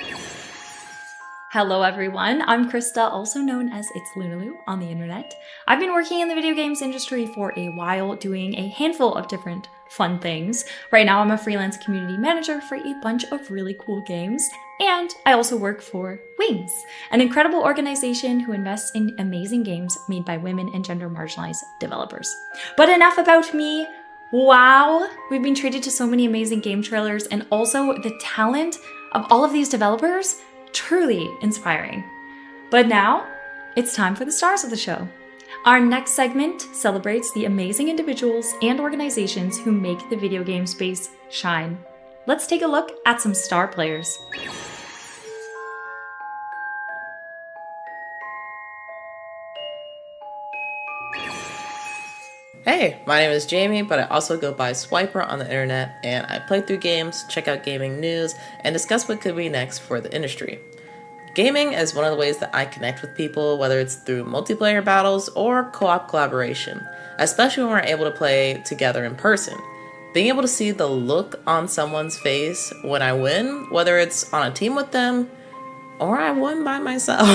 Hello everyone, I'm Krista, also known as It's Lunaloo on the internet. I've been working in the video games industry for a while, doing a handful of different fun things. Right now I'm a freelance community manager for a bunch of really cool games, and I also work for Wings, an incredible organization who invests in amazing games made by women and gender marginalized developers. But enough about me. Wow, we've been treated to so many amazing game trailers, and also the talent of all of these developers. Truly inspiring. But now, it's time for the stars of the show. Our next segment celebrates the amazing individuals and organizations who make the video game space shine. Let's take a look at some star players. Hey, my name is Jamie, but I also go by Swiper on the internet, and I play through games, check out gaming news, and discuss what could be next for the industry. Gaming is one of the ways that I connect with people, whether it's through multiplayer battles or co-op collaboration, especially when we're able to play together in person. Being able to see the look on someone's face when I win, whether it's on a team with them or I won by myself,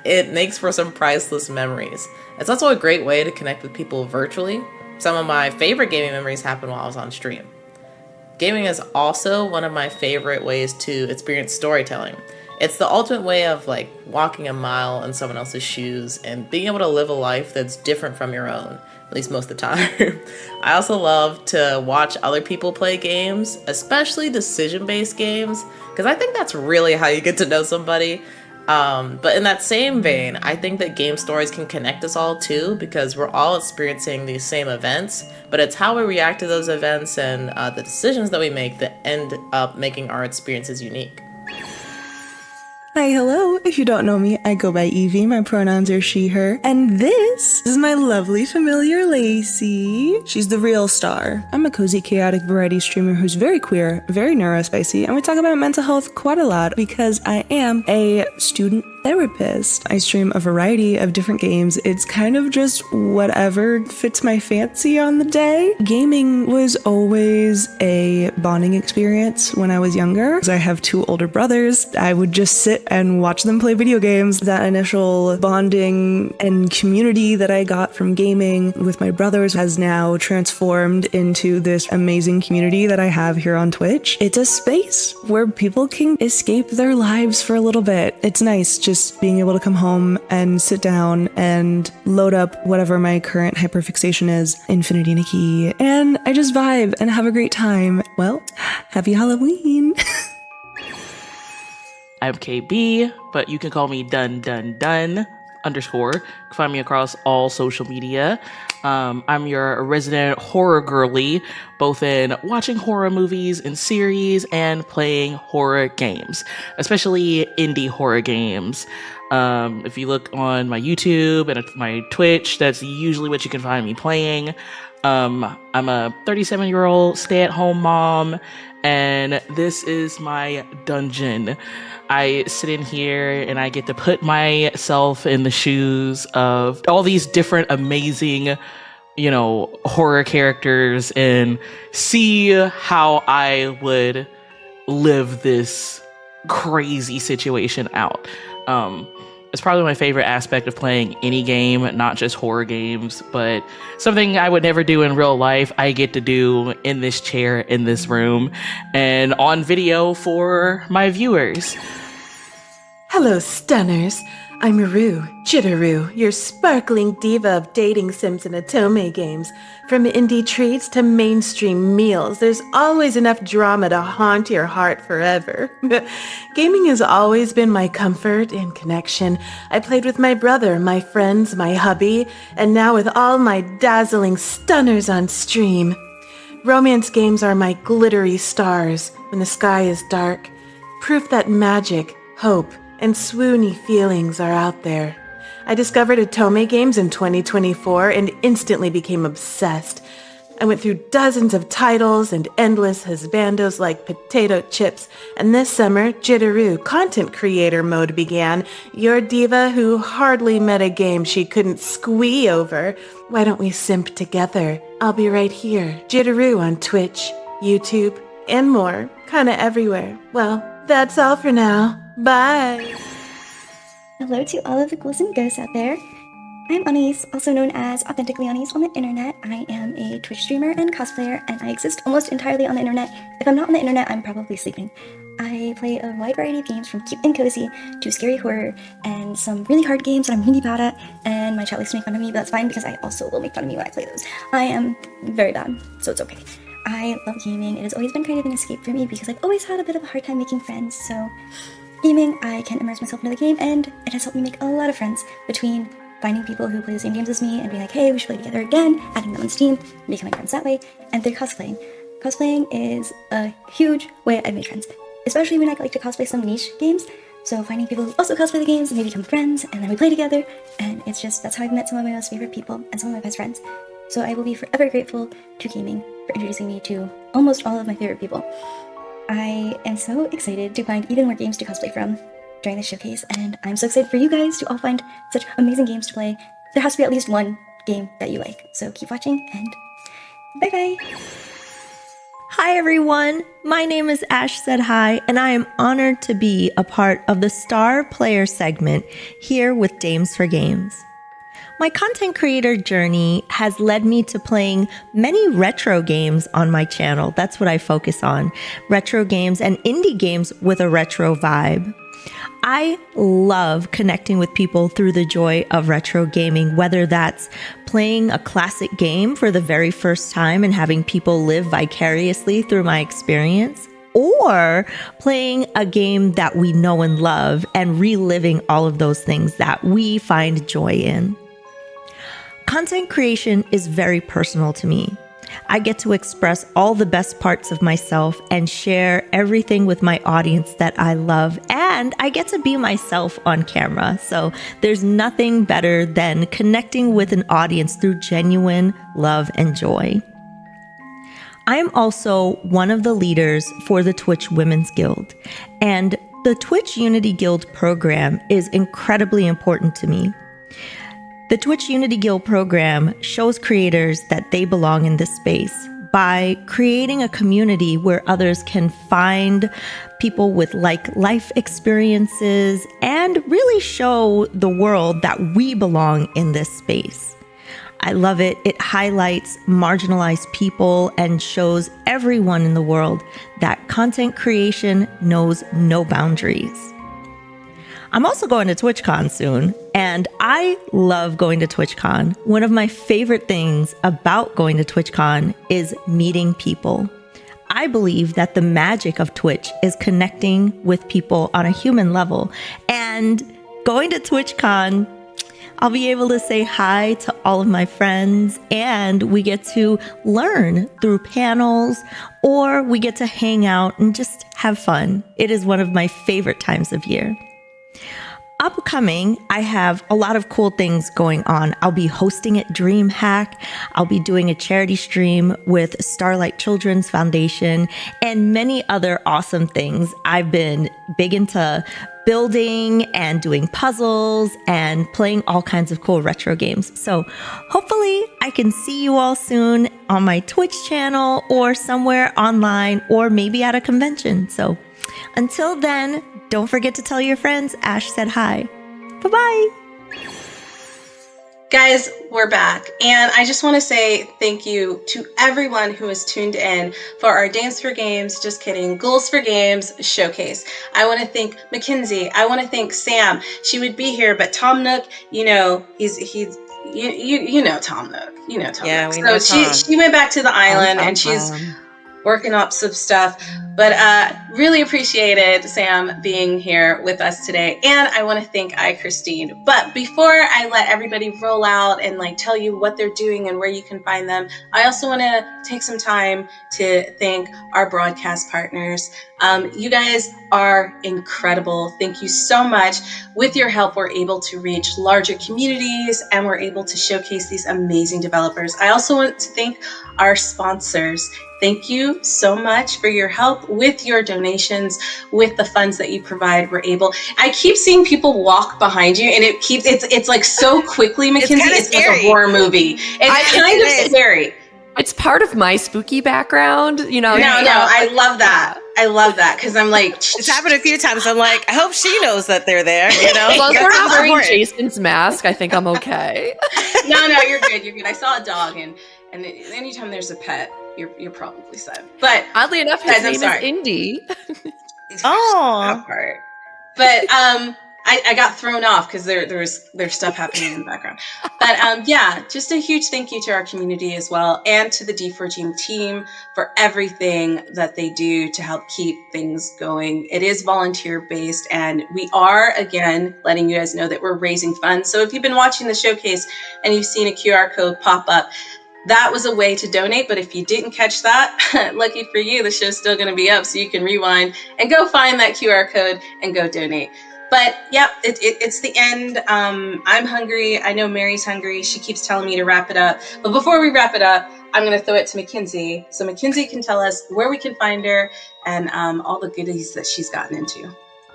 it makes for some priceless memories. It's also a great way to connect with people virtually. Some of my favorite gaming memories happen while I was on stream. Gaming is also one of my favorite ways to experience storytelling. It's the ultimate way of like walking a mile in someone else's shoes and being able to live a life that's different from your own, at least most of the time. I also love to watch other people play games, especially decision-based games, because I think that's really how you get to know somebody. But in that same vein, I think that game stories can connect us all too, because we're all experiencing these same events, but it's how we react to those events and the decisions that we make that end up making our experiences unique. Hi, hello. If you don't know me, I go by Evie. My pronouns are she, her. And this is my lovely familiar Lacey. She's the real star. I'm a cozy, chaotic variety streamer who's very queer, very neurospicy, and we talk about mental health quite a lot because I am a student therapist. I stream a variety of different games. It's kind of just whatever fits my fancy on the day. Gaming was always a bonding experience when I was younger. I have 2 older brothers. I would just sit and watch them play video games. That initial bonding and community that I got from gaming with my brothers has now transformed into this amazing community that I have here on Twitch. It's a space where people can escape their lives for a little bit. It's nice just being able to come home and sit down and load up whatever my current hyperfixation is, Infinity Nikki, and I just vibe and have a great time. Well, happy Halloween! I'm KB, but you can call me dun_. You can find me across all social media. I'm your resident horror girly, both in watching horror movies and series and playing horror games, especially indie horror games. If you look on my YouTube and my Twitch, that's usually what you can find me playing. I'm a 37-year-old stay-at-home mom, and this is my dungeon. I sit in here and I get to put myself in the shoes of all these different amazing, horror characters and see how I would live this crazy situation out. It's probably my favorite aspect of playing any game, not just horror games, but something I would never do in real life, I get to do in this chair, in this room, and on video for my viewers. Hello, stunners. I'm Rue, Jitteroo, your sparkling diva of dating sims and otome games. From indie treats to mainstream meals, there's always enough drama to haunt your heart forever. Gaming has always been my comfort and connection. I played with my brother, my friends, my hubby, and now with all my dazzling stunners on stream. Romance games are my glittery stars when the sky is dark. Proof that magic, hope, and swoony feelings are out there. I discovered otome games in 2024 and instantly became obsessed. I went through dozens of titles and endless husbandos like potato chips, and this summer, Jitteroo content creator mode began. Your diva who hardly met a game she couldn't squee over. Why don't we simp together? I'll be right here, Jitteroo on Twitch, YouTube, and more, kinda everywhere. Well, that's all for now. Bye! Hello to all of the ghouls and ghosts out there. I'm Anais, also known as Authentically Anais on the internet. I am a Twitch streamer and cosplayer, and I exist almost entirely on the internet. If I'm not on the internet, I'm probably sleeping. I play a wide variety of games from cute and cozy to scary horror, and some really hard games that I'm really bad at, and my chat likes to make fun of me, but that's fine because I also will make fun of me when I play those. I am very bad, so it's okay. I love gaming. It has always been kind of an escape for me because I've always had a bit of a hard time making friends, so gaming, I can immerse myself into the game, and it has helped me make a lot of friends between finding people who play the same games as me and being like, hey, we should play together again, adding them on Steam, becoming friends that way, and through cosplaying. Cosplaying is a huge way I've made friends, especially when I like to cosplay some niche games, so finding people who also cosplay the games and they become friends, and then we play together, and it's just, that's how I've met some of my most favorite people and some of my best friends. So I will be forever grateful to gaming for introducing me to almost all of my favorite people. I am so excited to find even more games to cosplay from during this showcase, and I'm so excited for you guys to all find such amazing games to play. There has to be at least one game that you like, so keep watching, and bye-bye! Hi everyone, my name is Ash Said Hi, and I am honored to be a part of the Star Player segment here with Dames for Games. My content creator journey has led me to playing many retro games on my channel. That's what I focus on. Retro games and indie games with a retro vibe. I love connecting with people through the joy of retro gaming, whether that's playing a classic game for the very first time and having people live vicariously through my experience, or playing a game that we know and love and reliving all of those things that we find joy in. Content creation is very personal to me. I get to express all the best parts of myself and share everything with my audience that I love, and I get to be myself on camera. So there's nothing better than connecting with an audience through genuine love and joy. I am also one of the leaders for the Twitch Women's Guild, and the Twitch Unity Guild program is incredibly important to me. The Twitch Unity Guild program shows creators that they belong in this space by creating a community where others can find people with like life experiences and really show the world that we belong in this space. I love it. It highlights marginalized people and shows everyone in the world that content creation knows no boundaries. I'm also going to TwitchCon soon, and I love going to TwitchCon. One of my favorite things about going to TwitchCon is meeting people. I believe that the magic of Twitch is connecting with people on a human level, and going to TwitchCon, I'll be able to say hi to all of my friends, and we get to learn through panels, or we get to hang out and just have fun. It is one of my favorite times of year. Upcoming, I have a lot of cool things going on. I'll be hosting at DreamHack. I'll be doing a charity stream with Starlight Children's Foundation and many other awesome things. I've been big into building and doing puzzles and playing all kinds of cool retro games. So hopefully I can see you all soon on my Twitch channel or somewhere online or maybe at a convention. So until then, don't forget to tell your friends Ash said hi. Bye-bye. Guys, we're back. And I just want to say thank you to everyone who has tuned in for our Dance for Games, just kidding, Ghouls for Games showcase. I want to thank Mackenzie. I want to thank Sam. She would be here, but Tom Nook, you know, he's you know Tom Nook. You know Tom Nook. We know Tom. She went back to the island and she's working up some stuff. But really appreciated Sam being here with us today. And I want to thank Christine. But before I let everybody roll out and like tell you what they're doing and where you can find them, I also want to take some time to thank our broadcast partners. You guys are incredible. Thank you so much. With your help, we're able to reach larger communities and we're able to showcase these amazing developers. I also want to thank our sponsors. Thank you so much for your help with your donations, with the funds that you provide. I keep seeing people walk behind you and it's like so quickly, Mackenzie, it's like a horror movie. It's kind of scary. It's part of my spooky background, you know. No, I love that. I love that because I'm like, it's happened a few times. I'm like, I hope she knows that they're there. You know, as long as we're not wearing Jason's mask, I think I'm okay. No, you're good. You're good. I saw a dog, and anytime there's a pet, you're probably sad. But oddly enough, his name is Indy. Oh, but I got thrown off because there's stuff happening in the background. But yeah, just a huge thank you to our community as well, and to the D4G team for everything that they do to help keep things going. It is volunteer based, and we are again letting you guys know that we're raising funds. So if you've been watching the showcase and you've seen a QR code pop up, that was a way to donate. But if you didn't catch that, lucky for you, the show's still going to be up, so you can rewind and go find that QR code and go donate. But yep, it's the end. I'm hungry. I know Mary's hungry. She keeps telling me to wrap it up. But before we wrap it up, I'm going to throw it to Mackenzie. So Mackenzie can tell us where we can find her and all the goodies that she's gotten into.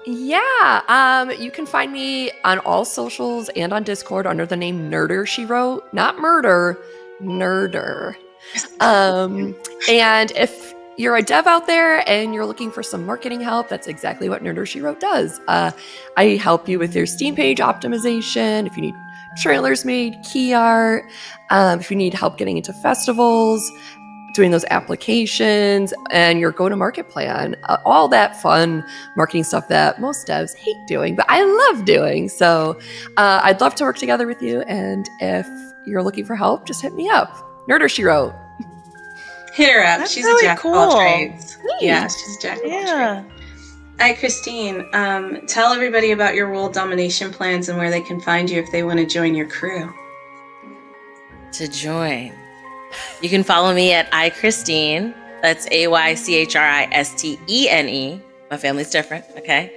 Yeah, you can find me on all socials and on Discord under the name Nerder She Wrote. Not murder, Nerder. And if you're a dev out there and you're looking for some marketing help, that's exactly what Nerder She Wrote does. I help you with your Steam page optimization, if you need trailers made, key art, if you need help getting into festivals, doing those applications and your go-to-market plan, all that fun marketing stuff that most devs hate doing, but I love doing. So I'd love to work together with you. And if you're looking for help, just hit me up. Nerder, she wrote. Hit her up. That's She's really a jack of all trades. Yeah, she's a jack of all trades. All right, Christine, tell everybody about your world domination plans and where they can find you if they want to join your crew. To join, you can follow me at iChristine. That's AYCHRISTENE. My family's different, okay?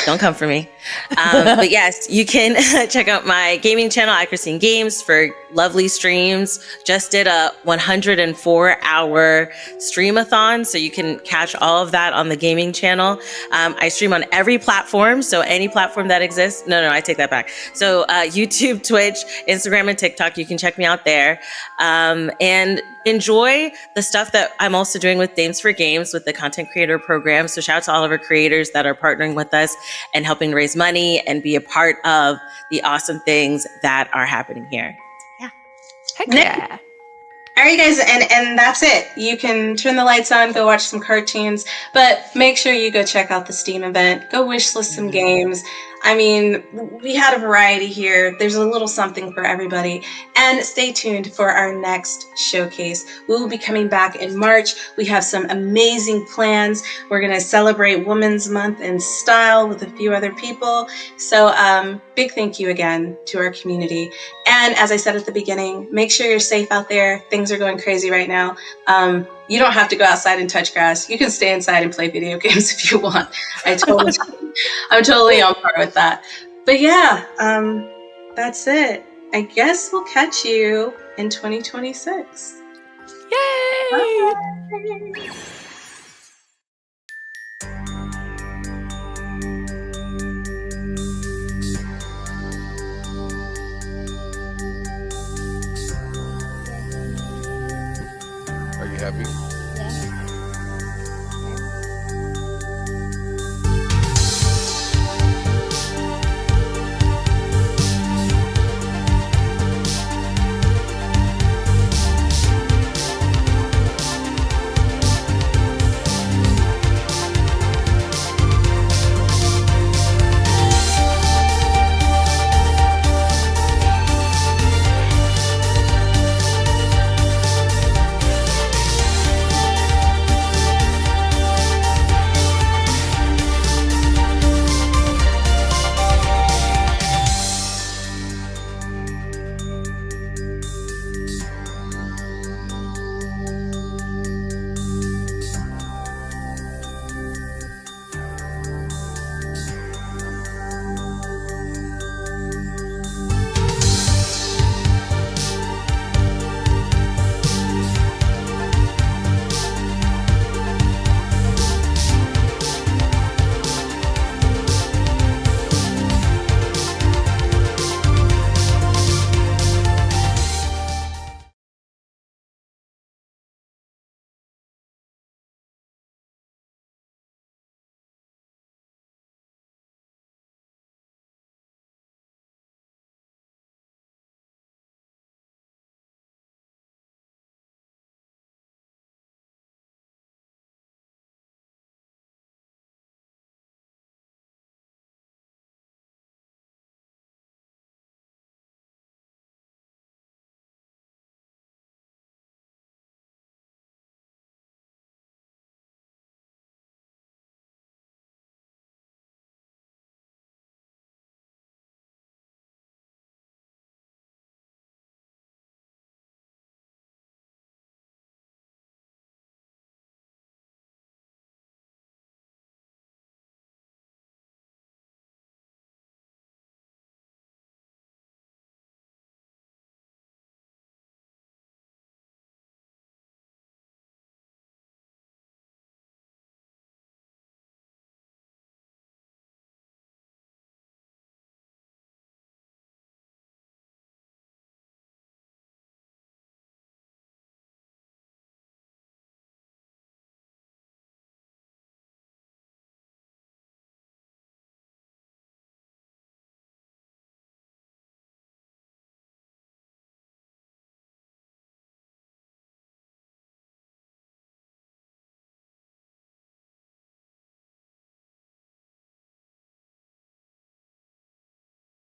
Don't come for me. But yes, you can check out my gaming channel, iChristine Games, for lovely streams. Just did a 104-hour streamathon, so you can catch all of that on the gaming channel. I stream on every platform, so any platform that exists. No, I take that back. So YouTube, Twitch, Instagram, and TikTok, you can check me out there. And enjoy the stuff that I'm also doing with Dames for Games with the content creator program. So shout out to all of our creators that are partnering with us and helping raise money and be a part of the awesome things that are happening here. Yeah. Heck yeah. All right, guys, and that's it. You can turn the lights on, go watch some cartoons, but make sure you go check out the Steam event. Go wishlist some games. I mean, we had a variety here. There's a little something for everybody. And stay tuned for our next showcase. We will be coming back in March. We have some amazing plans. We're going to celebrate Women's Month in style with a few other people. So big thank you again to our community. And as I said at the beginning, make sure you're safe out there. Things are going crazy right now. You don't have to go outside and touch grass. You can stay inside and play video games if you want. I'm totally on par with that. But yeah, that's it. I guess we'll catch you in 2026. Yay! Bye. Are you happy?